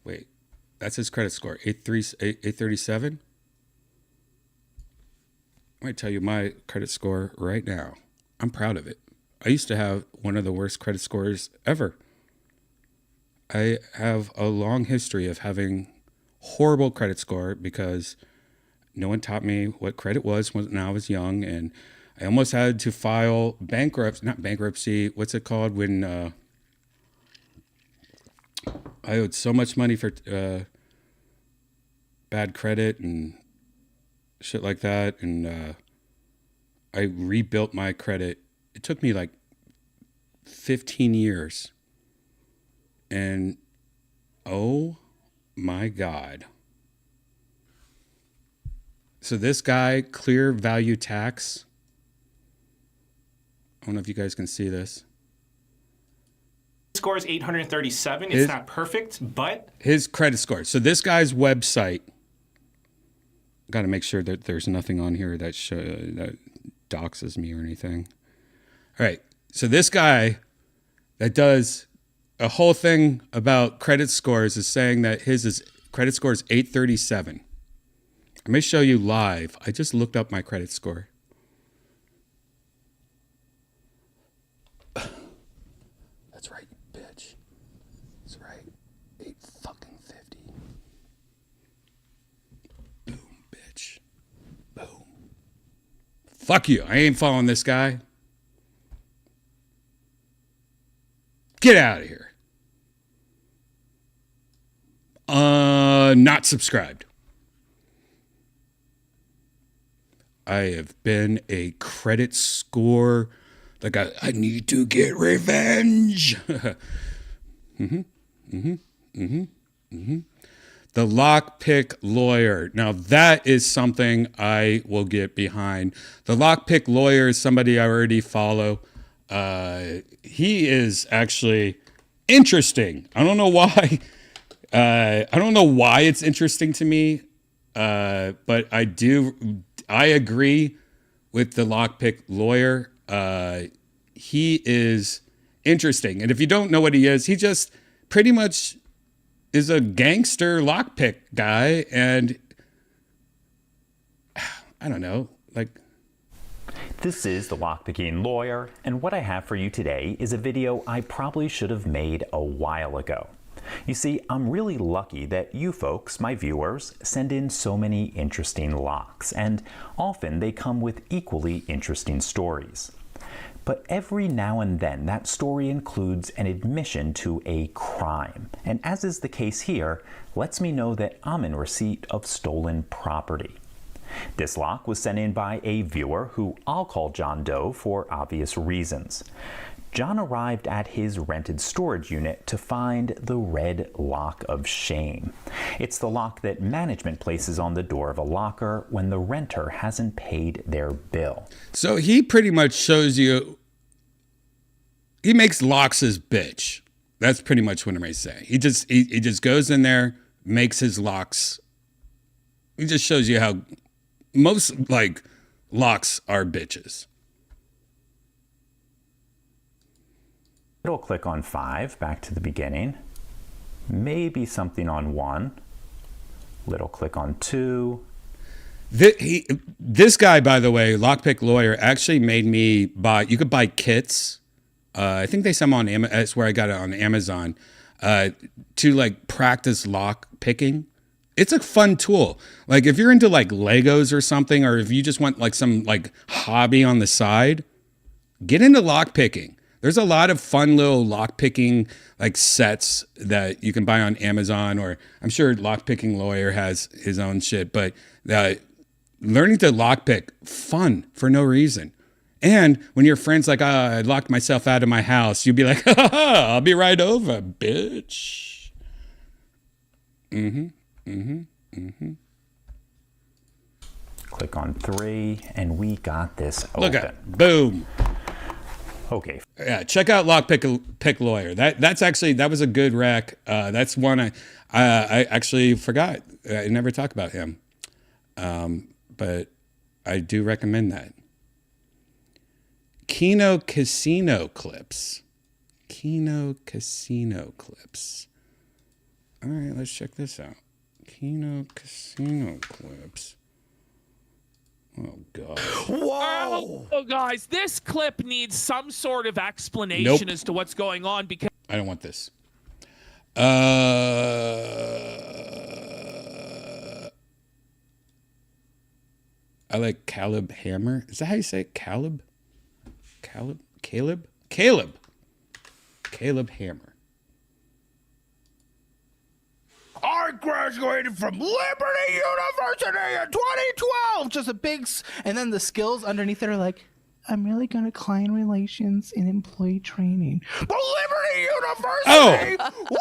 Wait, that's his credit score. 837. I'm gonna tell you my credit score right now. I'm proud of it. I used to have one of the worst credit scores ever. I have a long history of having horrible credit score because no one taught me what credit was when I was young, and I almost had to file not bankruptcy. What's it called when I owed so much money for bad credit and shit like that, and I rebuilt my credit. It took me like 15 years. And oh my God. So this guy, clear value tax. I don't know if you guys can see this. score is 837. It's not perfect, but his credit score. So this guy's website. Got to make sure that there's nothing on here that that doxes me or anything. All right. So this guy that does a whole thing about credit scores is saying that his credit score is 837. I may show you live. I just looked up my credit score. That's right, you bitch. That's right. 850. Boom, bitch. Boom. Fuck you. I ain't following this guy. Get out of here. Not subscribed. I have been a credit score. Like I need to get revenge. The lockpick lawyer. Now that is something I will get behind. The lockpick lawyer is somebody I already follow. He is actually interesting. I don't know why. I don't know why it's interesting to me. But I agree with the lockpick lawyer. He is interesting. And if you don't know what he is, he just pretty much is a gangster lockpick guy. And I don't know, like. This is the Lockpicking Lawyer, and what I have for you today is a video I probably should have made a while ago. You see, I'm really lucky that you folks, my viewers, send in so many interesting locks, and often they come with equally interesting stories. But every now and then, that story includes an admission to a crime. And as is the case here, lets me know that I'm in receipt of stolen property. This lock was sent in by a viewer who I'll call John Doe for obvious reasons. John arrived at his rented storage unit to find the red lock of shame. It's the lock that management places on the door of a locker when the renter hasn't paid their bill. So he pretty much shows you, he makes locks his bitch. That's pretty much what I'm going to say. He just goes in there, makes his locks. He just shows you how most like locks are bitches. It'll click on 5, back to the beginning. Maybe something on 1. Little click on 2. This guy, by the way, Lockpick Lawyer, actually made me buy, you could buy kits. I think they sell them on Amazon. That's where I got it on Amazon, to like practice lock picking. It's a fun tool. Like if you're into like Legos or something, or if you just want like some like hobby on the side, get into lock picking. There's a lot of fun little lock picking like sets that you can buy on Amazon, or I'm sure Lockpicking Lawyer has his own shit, but learning to lockpick, fun for no reason. And when your friend's like, I locked myself out of my house, you'd be like, ha, I'll be right over, bitch. Click on 3, and we got this open. Look at it. Boom. Okay. Yeah, check out Lockpick Lawyer. That was a good rec. That's one I actually forgot. I never talk about him, but I do recommend that. Kino Casino Clips. Kino Casino Clips. All right, let's check this out. Kino Casino Clips. Oh, God. Whoa! Oh, guys, this clip needs some sort of explanation as to what's going on because I don't want this. I like Caleb Hammer. Is that how you say it? Caleb Hammer. I graduated from Liberty University in 2012. Just a big, and then the skills underneath it are like, I'm really good at client relations and employee training. But Liberty University! Oh! Woo!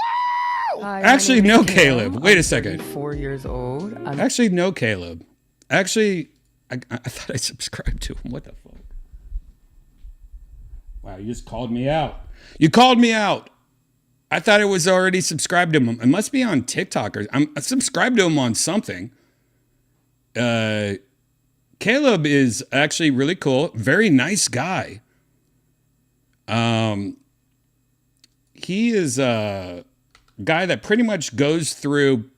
Hi, Actually, my name no, is Kim. Caleb. Wait a second. I'm 4 years old. Actually, no, Caleb. Actually, I thought I subscribed to him. What the fuck? Wow, you just called me out. You called me out. I thought I was already subscribed to him. It must be on TikTok, or I'm subscribed to him on something. Caleb is actually really cool. Very nice guy. He is a guy that pretty much goes through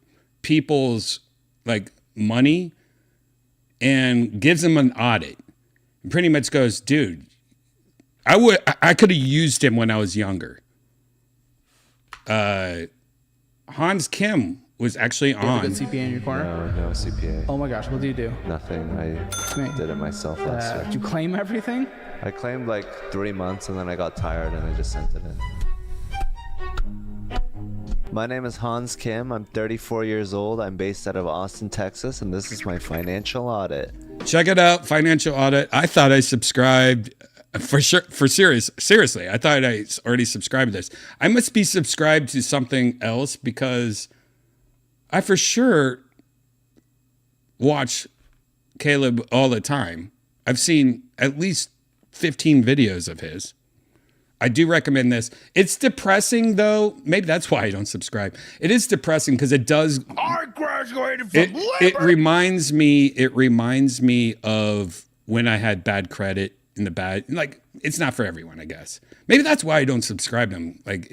people's like money and gives them an audit. And pretty much goes, dude, I could have used him when I was younger. Hans Kim was actually on. You have a good CPA in your corner? No CPA. Oh my gosh, what do you do? Nothing. I did it myself last year. Did you claim everything? I claimed like 3 months and then I got tired and I just sent it in. My name is Hans Kim. I'm 34 years old. I'm based out of Austin, Texas, and this is my financial audit. Check it out, financial audit. I thought I subscribed for sure. Seriously, I thought I already subscribed to this. I must be subscribed to something else because I for sure watch Caleb all the time. I've seen at least 15 videos of his. I do recommend this. It's depressing though. Maybe that's why I don't subscribe. It is depressing because it does. I graduated from It reminds me of when I had bad credit in the bad. Like it's not for everyone, I guess. Maybe that's why I don't subscribe to him. Like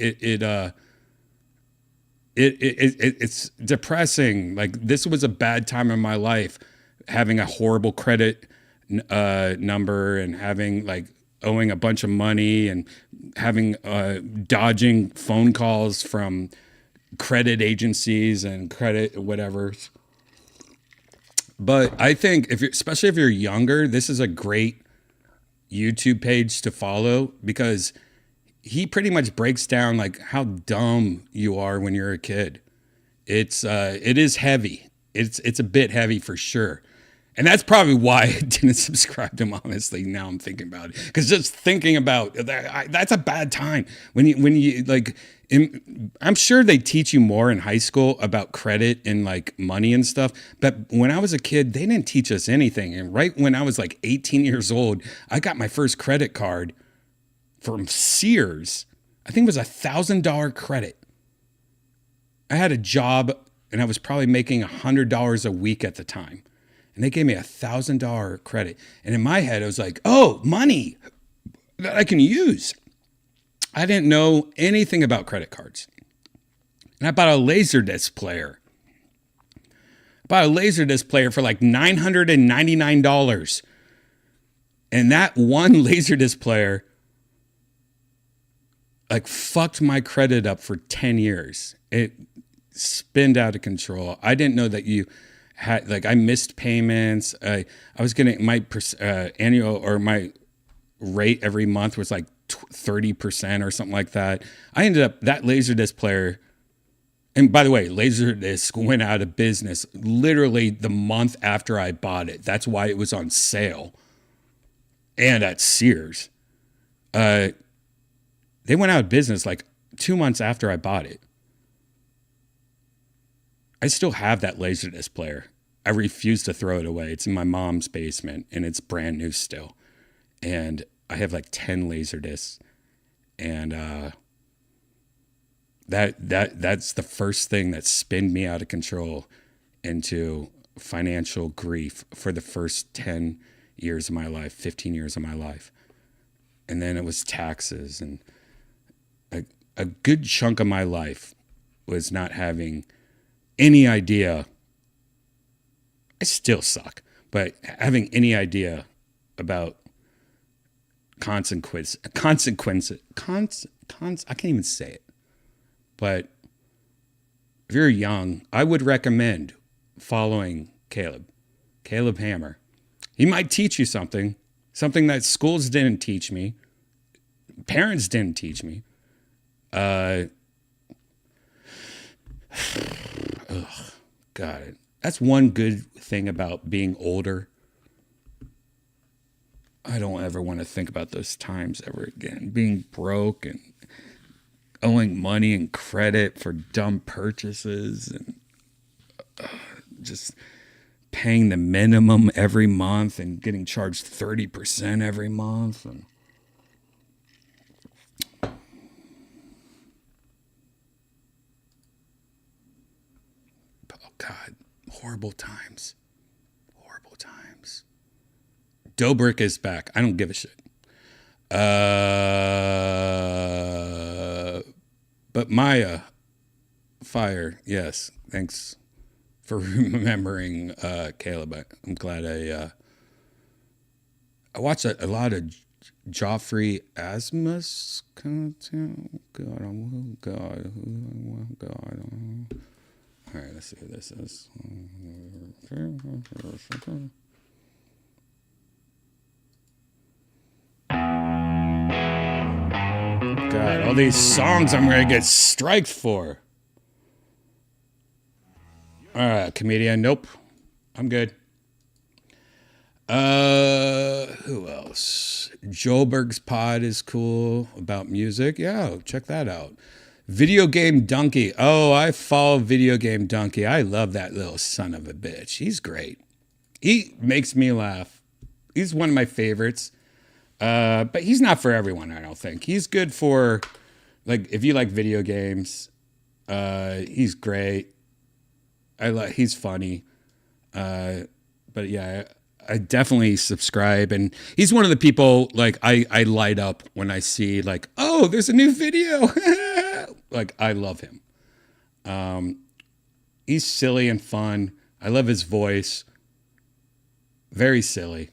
it's depressing. Like this was a bad time in my life, having a horrible credit number and having like owing a bunch of money and having dodging phone calls from credit agencies and credit whatever. But I think especially if you're younger, this is a great YouTube page to follow because he pretty much breaks down like how dumb you are when you're a kid. It is heavy. It's a bit heavy for sure. And that's probably why I didn't subscribe to him, honestly. Now I'm thinking about it. Because just thinking about that, that's a bad time. When you like, I'm sure they teach you more in high school about credit and like money and stuff. But when I was a kid, they didn't teach us anything. And right when I was like 18 years old, I got my first credit card from Sears. I think it was $1,000 credit. I had a job and I was probably making $100 a week at the time. And they gave me $1,000 credit. And in my head, I was like, oh, money that I can use. I didn't know anything about credit cards. And I bought a Laserdisc player. I bought a Laserdisc player for like $999. And that one Laserdisc player like fucked my credit up for 10 years. It spinned out of control. I didn't know that you had, like, I missed payments. I was getting my annual or my rate every month was like 30% or something like that. I ended up, that Laserdisc player, and by the way, Laserdisc went out of business literally the month after I bought it. That's why it was on sale and at Sears. They went out of business like 2 months after I bought it. I still have that Laserdisc player. I refuse to throw it away. It's in my mom's basement and it's brand new still. And I have like 10 Laserdiscs. And that's the first thing that spinned me out of control into financial grief for the first 10 years of my life, 15 years of my life. And then it was taxes, and a good chunk of my life was not having any idea. I still suck, but having any idea about consequences. I can't even say it. But if you're young, I would recommend following Caleb Hammer. He might teach you something that schools didn't teach me, parents didn't teach me. God, that's one good thing about being older. I don't ever want to think about those times ever again. Being broke and owing money and credit for dumb purchases and just paying the minimum every month and getting charged 30% every month. And oh God, horrible times. Horrible times. Dobrik is back. I don't give a shit. But Maya, fire, yes. Thanks for remembering Caleb. I'm glad I watched a lot of Joffrey Asmus content. God. All right, let's see what this is. God, all these songs I'm gonna get striked for. All right, comedian. Nope, I'm good. Who else? Joberg's pod is cool about music. Yeah, check that out. Video Game Donkey. Oh, I follow Video Game Donkey. I love that little son of a bitch. He's great. He makes me laugh. He's one of my favorites. But he's not for everyone, I don't think. He's good for, like, if you like video games. He's great. He's funny. But yeah, I definitely subscribe. And he's one of the people, like, I light up when I see, like, oh, there's a new video. Like, I love him. He's silly and fun. I love his voice. Very silly.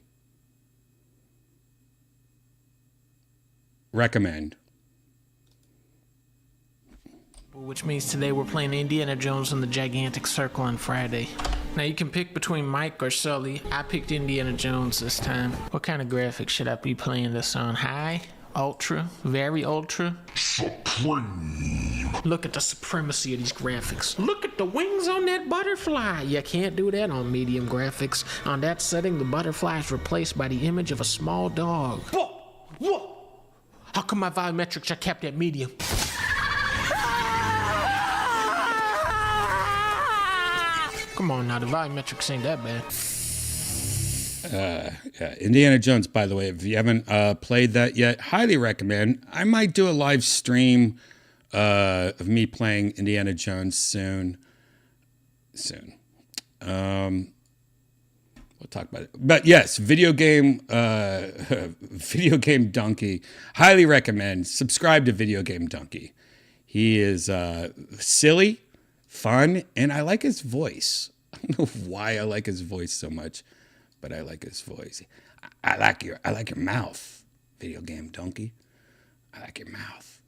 Recommend. Which means today we're playing Indiana Jones and the Gigantic Circle on Friday. Now you can pick between Mike or Sully. I picked Indiana Jones this time. What kind of graphics should I be playing this on? High? Ultra? Very ultra? Supreme. Look at the supremacy of these graphics. Look at the wings on that butterfly. You can't do that on medium graphics. On that setting, the butterfly is replaced by the image of a small dog. Whoa! Whoa! How come my volumetrics are kept at medium? Come on now, the volumetrics ain't that bad. Yeah, Indiana Jones, by the way, if you haven't played that yet, highly recommend. I might do a live stream of me playing Indiana Jones soon. We'll talk about it. But yes, video game donkey. Highly recommend. Subscribe to Video Game Donkey. He is silly, fun, and I like his voice. I don't know why I like his voice so much, but I like his voice. I like your mouth, Video Game Donkey. I like your mouth.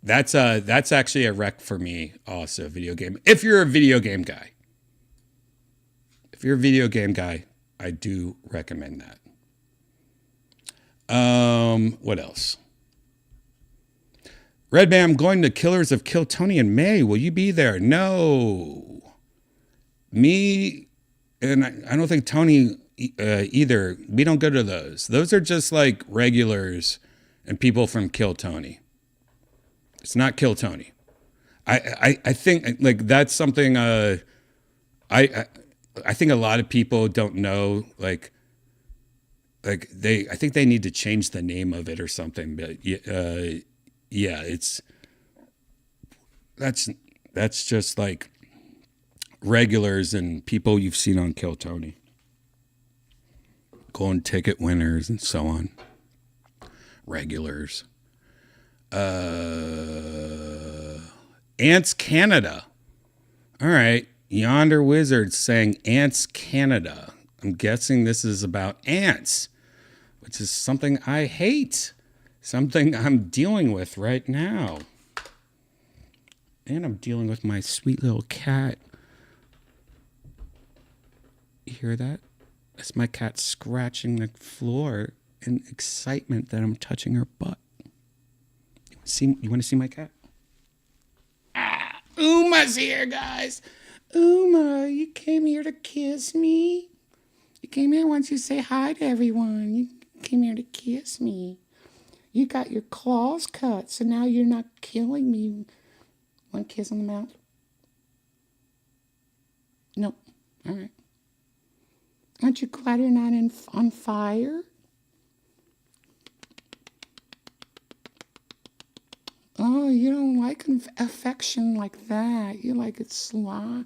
That's actually a rec for me also, video game. If you're a video game guy. If you're a video game guy, I do recommend that. What else? Redban, I'm going to Killers of Kill Tony in May. Will you be there? No. Me, and I don't think Tony either. We don't go to those. Those are just like regulars and people from Kill Tony. It's not Kill Tony. I think like that's something I think a lot of people don't know, like I think they need to change the name of it or something, but yeah, that's just like regulars and people you've seen on Kill Tony. Golden ticket winners and so on. Regulars. Ants Canada. All right. Yonder Wizard saying Ants Canada. I'm guessing this is about ants, which is something I hate. Something I'm dealing with right now. And I'm dealing with my sweet little cat. You hear that? That's my cat scratching the floor in excitement that I'm touching her butt. You want to see my cat? Uma's here, guys. Uma, you came here to kiss me. You came here once you say hi to everyone. You came here to kiss me. You got your claws cut, so now you're not killing me. One kiss on the mouth? No. All right. Aren't you glad you're not on fire? Oh, you don't like affection like that. You like it slow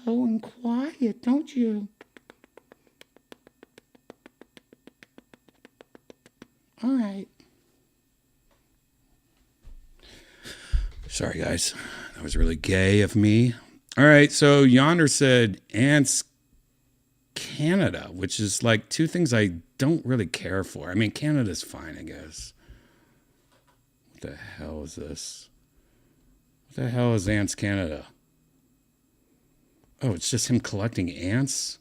and quiet, don't you? All right. Sorry, guys. That was really gay of me. All right, so Yonder said Ants Canada, which is like two things I don't really care for. I mean, Canada's fine, I guess. What the hell is this? What the hell is Ants Canada? Oh, it's just him collecting ants?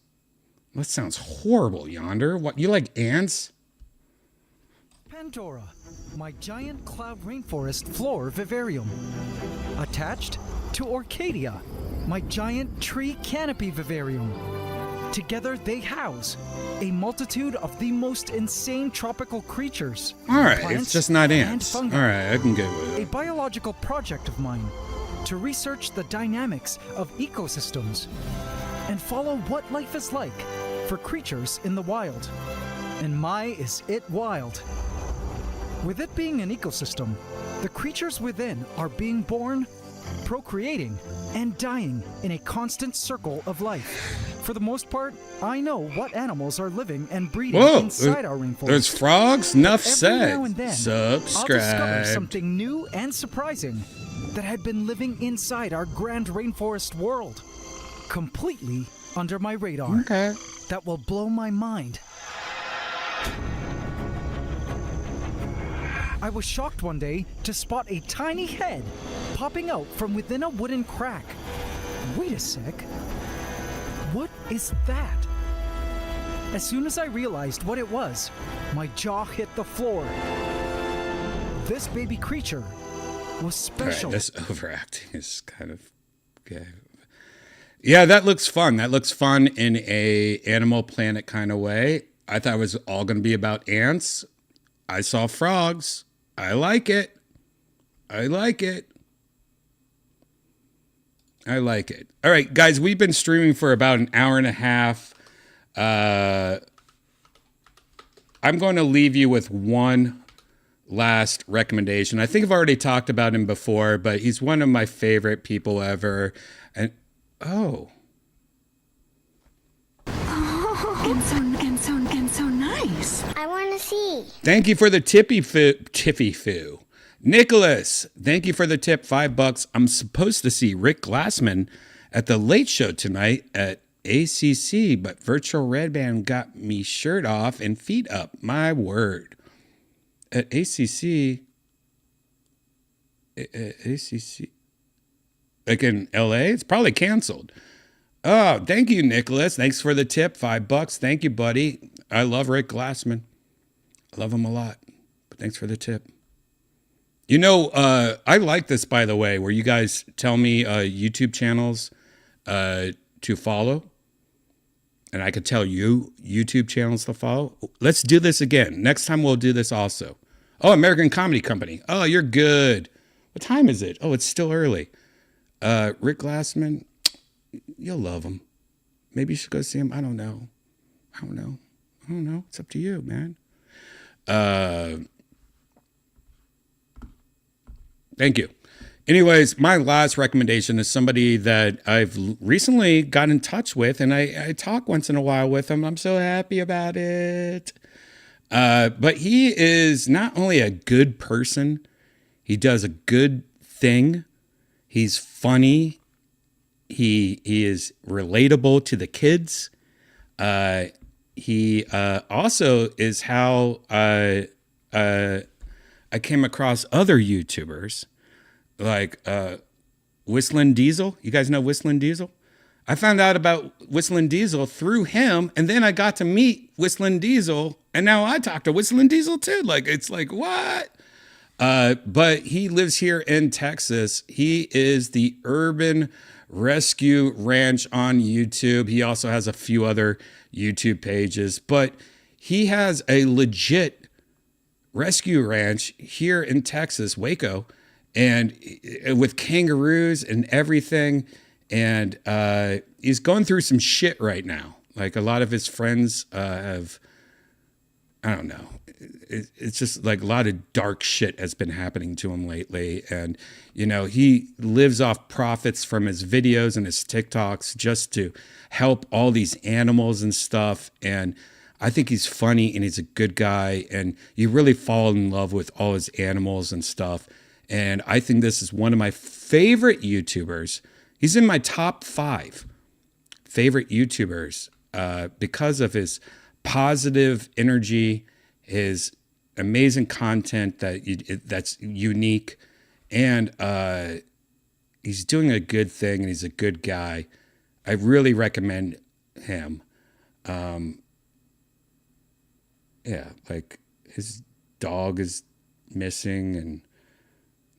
That sounds horrible, Yonder. What, you like ants? Pandora, my giant cloud rainforest floor vivarium. Attached to Orcadia, my giant tree canopy vivarium. Together they house a multitude of the most insane tropical creatures. All right, it's just not ants. All right, I can get with it. A biological project of mine to research the dynamics of ecosystems and follow what life is like for creatures in the wild. And my is it wild. With it being an ecosystem, the creatures within are being born, procreating, and dying in a constant circle of life. For the most part, I know what animals are living and breeding inside our rainforest. There's frogs? Enough said. Now and then, Subscribe. I'll discover something new and surprising that had been living inside our grand rainforest world, completely under my radar. Okay. That will blow my mind. I was shocked one day to spot a tiny head popping out from within a wooden crack. Wait a sec. What is that? As soon as I realized what it was, my jaw hit the floor. This baby creature was special. All right, this overacting is kind of okay. Yeah, that looks fun. That looks fun in a Animal Planet kind of way. I thought it was all going to be about ants. I saw frogs. I like it. I like it. I like it. All right, guys, we've been streaming for about an hour and a half. I'm going to leave you with one last recommendation. I think I've already talked about him before, but he's one of my favorite people ever. And and so nice. I want to see. Thank you for the tippy foo. Nicholas, thank you for the tip, $5. I'm supposed to see Rick Glassman at the Late Show tonight at ACC, but virtual Redban got me shirt off and feet up. My word. At ACC, like in LA, it's probably canceled. Oh, thank you, Nicholas. Thanks for the tip, $5. Thank you, buddy. I love Rick Glassman. I love him a lot, but thanks for the tip. You know, I like this, by the way, where you guys tell me YouTube channels to follow. And I could tell you YouTube channels to follow. Let's do this again. Next time we'll do this also. Oh, American Comedy Company. Oh, you're good. What time is it? Oh, it's still early. Rick Glassman, you'll love him. Maybe you should go see him. I don't know. It's up to you, man. Thank you. Anyways, my last recommendation is somebody that I've recently got in touch with, and I talk once in a while with him. I'm so happy about it. But he is not only a good person, he does a good thing. He's funny. He is relatable to the kids. He also is how I came across other YouTubers like Whistling Diesel. You guys know Whistling Diesel? I found out about Whistling Diesel through him, and then I got to meet Whistling Diesel, and now I talk to Whistling Diesel too. Like, it's like, what? But he lives here in Texas. He is the Urban Rescue Ranch on YouTube. He also has a few other YouTube pages, but he has a legit rescue ranch here in Texas, Waco, and with kangaroos and everything. And he's going through some shit right now. Like, a lot of his friends have, I don't know. It's just like a lot of dark shit has been happening to him lately. And, you know, he lives off profits from his videos and his TikToks just to help all these animals and stuff. And I think he's funny and he's a good guy. And you really fall in love with all his animals and stuff. And I think this is one of my favorite YouTubers. He's in my top 5 favorite YouTubers because of his positive energy, his amazing content that's unique, and he's doing a good thing, and he's a good guy. I really recommend him. Yeah, like his dog is missing, and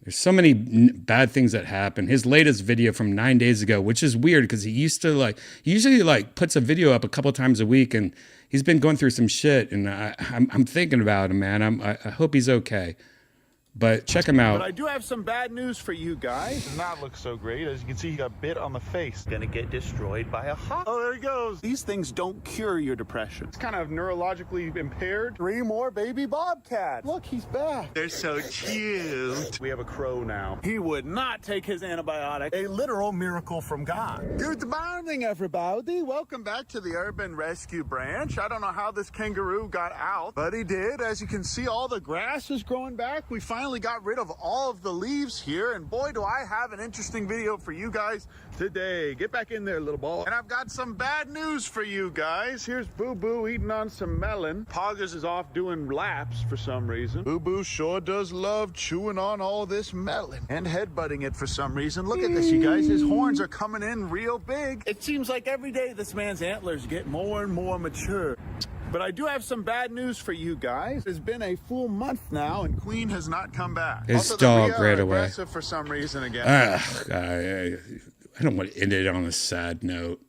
there's so many bad things that happen. His latest video from 9 days ago, which is weird because he usually puts a video up a couple times a week, and he's been going through some shit, and I'm thinking about him, man. I hope he's okay. But check him out. But I do have some bad news for you guys. Does not look so great. As you can see, he got bit on the face. Gonna get destroyed by a hawk. Oh, there he goes. These things don't cure your depression. It's kind of neurologically impaired. 3 more baby bobcats. Look, he's back. They're so cute. We have a crow now. He would not take his antibiotic. A literal miracle from God. Good morning, everybody. Welcome back to the Urban Rescue Branch. I don't know how this kangaroo got out, but he did. As you can see, all the grass is growing back. We finally finally got rid of all of the leaves here, and boy, do I have an interesting video for you guys today. Get back in there, little ball. And I've got some bad news for you guys. Here's Boo Boo eating on some melon. Poggers is off doing laps for some reason. Boo Boo sure does love chewing on all this melon and headbutting it for some reason. Look at this, you guys. His horns are coming in real big. It seems like every day this man's antlers get more and more mature. But I do have some bad news for you guys. It's been a full month now, and Queen has not come back. His Also, dog the ran away. aggressive for some reason again. I don't want to end it on a sad note.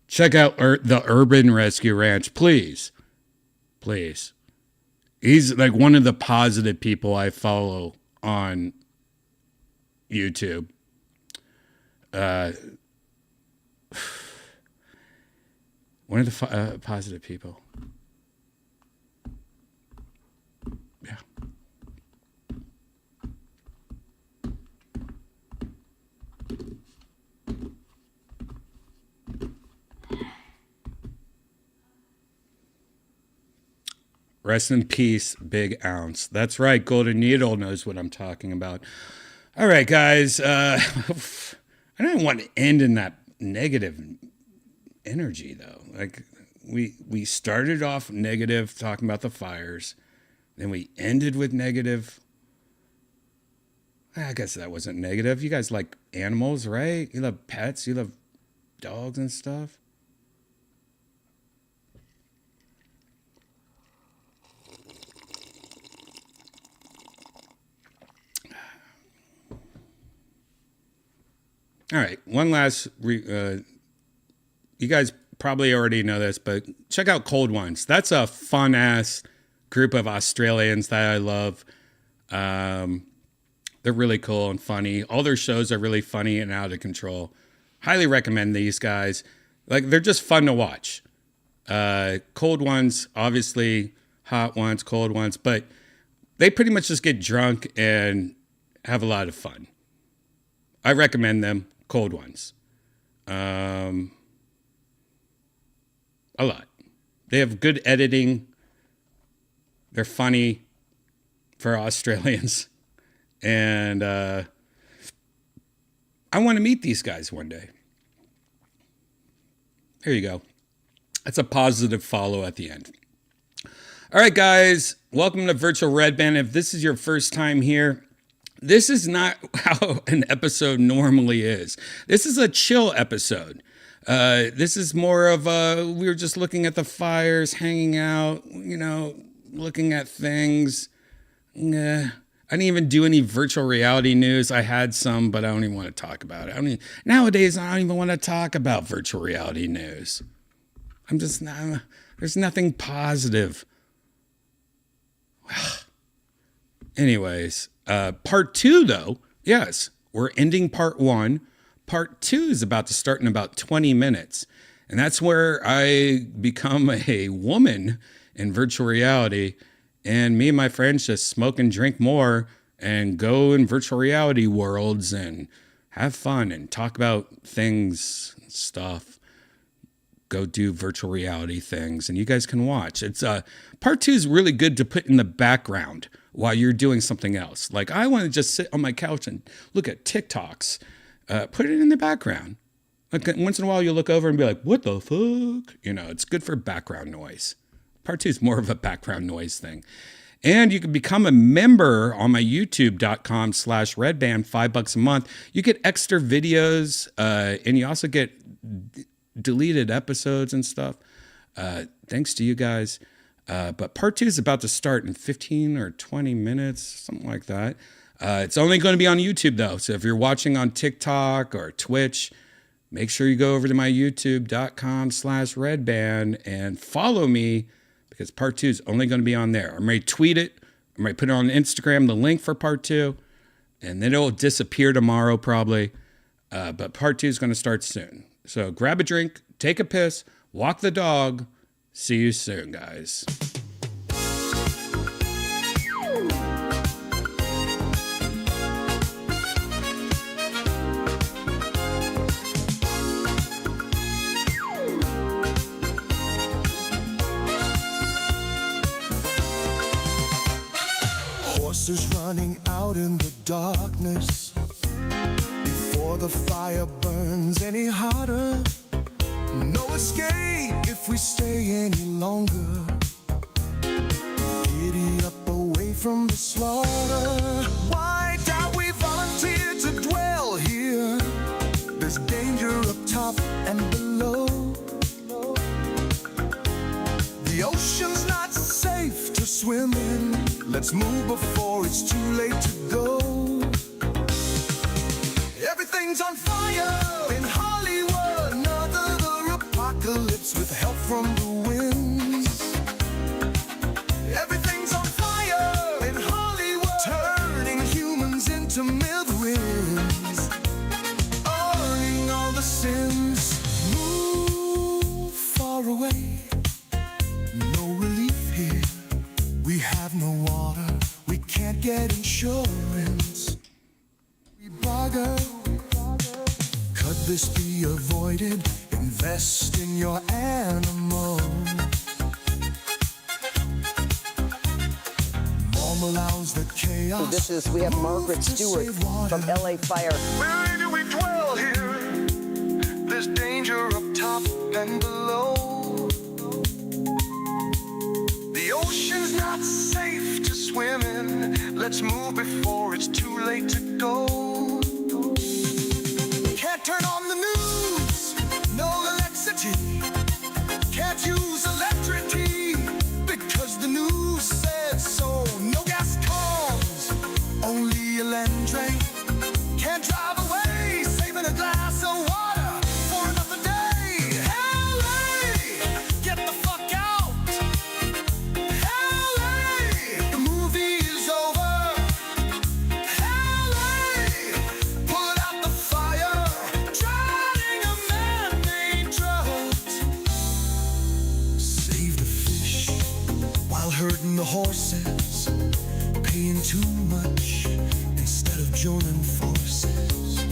Check out the Urban Rescue Ranch, please. Please. He's like one of the positive people I follow on YouTube. One of the positive people. Yeah. Rest in peace, Big Ounce. That's right. Golden Needle knows what I'm talking about. All right, guys. I don't want to end in that negative energy, though. Like we started off negative, talking about the fires. Then we ended with negative. I guess that wasn't negative. You guys like animals, right? You love pets. You love dogs and stuff. All right, one last, you guys probably already know this, but check out Cold Ones. That's a fun-ass group of Australians that I love. They're really cool and funny. All their shows are really funny and out of control. Highly recommend these guys. Like, they're just fun to watch. Cold Ones, obviously, hot ones, cold ones, but they pretty much just get drunk and have a lot of fun. I recommend them. Cold Ones. A lot. They have good editing. They're funny for Australians. And I want to meet these guys one day. Here you go. That's a positive follow at the end. All right, guys. Welcome to Virtual Redban. If this is your first time here, this is not how an episode normally is. This is a chill episode. This is more of we were just looking at the fires, hanging out, looking at things. I didn't even do any virtual reality news. I had some, but I don't even want to talk about it. Nowadays, I don't even want to talk about virtual reality news. I'm just not, there's nothing positive. Anyways, part 2, though, yes, we're ending part 1. Part 2 is about to start in about 20 minutes. And that's where I become a woman in virtual reality. And me and my friends just smoke and drink more and go in virtual reality worlds and have fun and talk about things and stuff. Go do virtual reality things. And you guys can watch. It's part 2 is really good to put in the background while you're doing something else. Like, I want to just sit on my couch and look at TikToks. Put it in the background. Like, once in a while you'll look over and be like, what the fuck? It's good for background noise. Part 2 is more of a background noise thing. And you can become a member on my youtube.com/redban, $5 a month. You get extra videos, and you also get deleted episodes and stuff. Thanks to you guys. But part 2 is about to start in 15 or 20 minutes, something like that. It's only going to be on YouTube, though. So if you're watching on TikTok or Twitch, make sure you go over to my youtube.com/redban and follow me, because part 2 is only going to be on there. I might tweet it. I might put it on Instagram, the link for part 2, and then it'll disappear tomorrow probably. But part 2 is going to start soon. So grab a drink, take a piss, walk the dog. See you soon, guys. gas is running out in the darkness. Before the fire burns any hotter, no escape if we stay any longer. Giddy up away from the slaughter. Why doubt we volunteered to dwell here? There's danger up top and below. The ocean's not safe to swim in. Let's move before it's too late to go. Everything's on fire in Hollywood. Another apocalypse with help from the winds. Everything's on fire in Hollywood, turning humans into middlewinds, earning all the sins. Move far away, no relief here. We have no water, we can't get insurance. We bugger. Could this be avoided? Invest in your animal. Mom allows the chaos. We have Margaret Stewart from LA Fire. Where do we dwell here? There's danger up top and below. The ocean's not safe to swim in. Let's move before it's too late to go. Can't turn on the news, no electricity. Can't use electricity because the news said so. No gas cars, only a land train. Can't drive away, saving a glass of water for another day. LA, get the fuck out. LA, the movie is over. LA, put out the fire, drowning a man-made drought. Save the fish while herding the horses, paying too much instead of joining forces.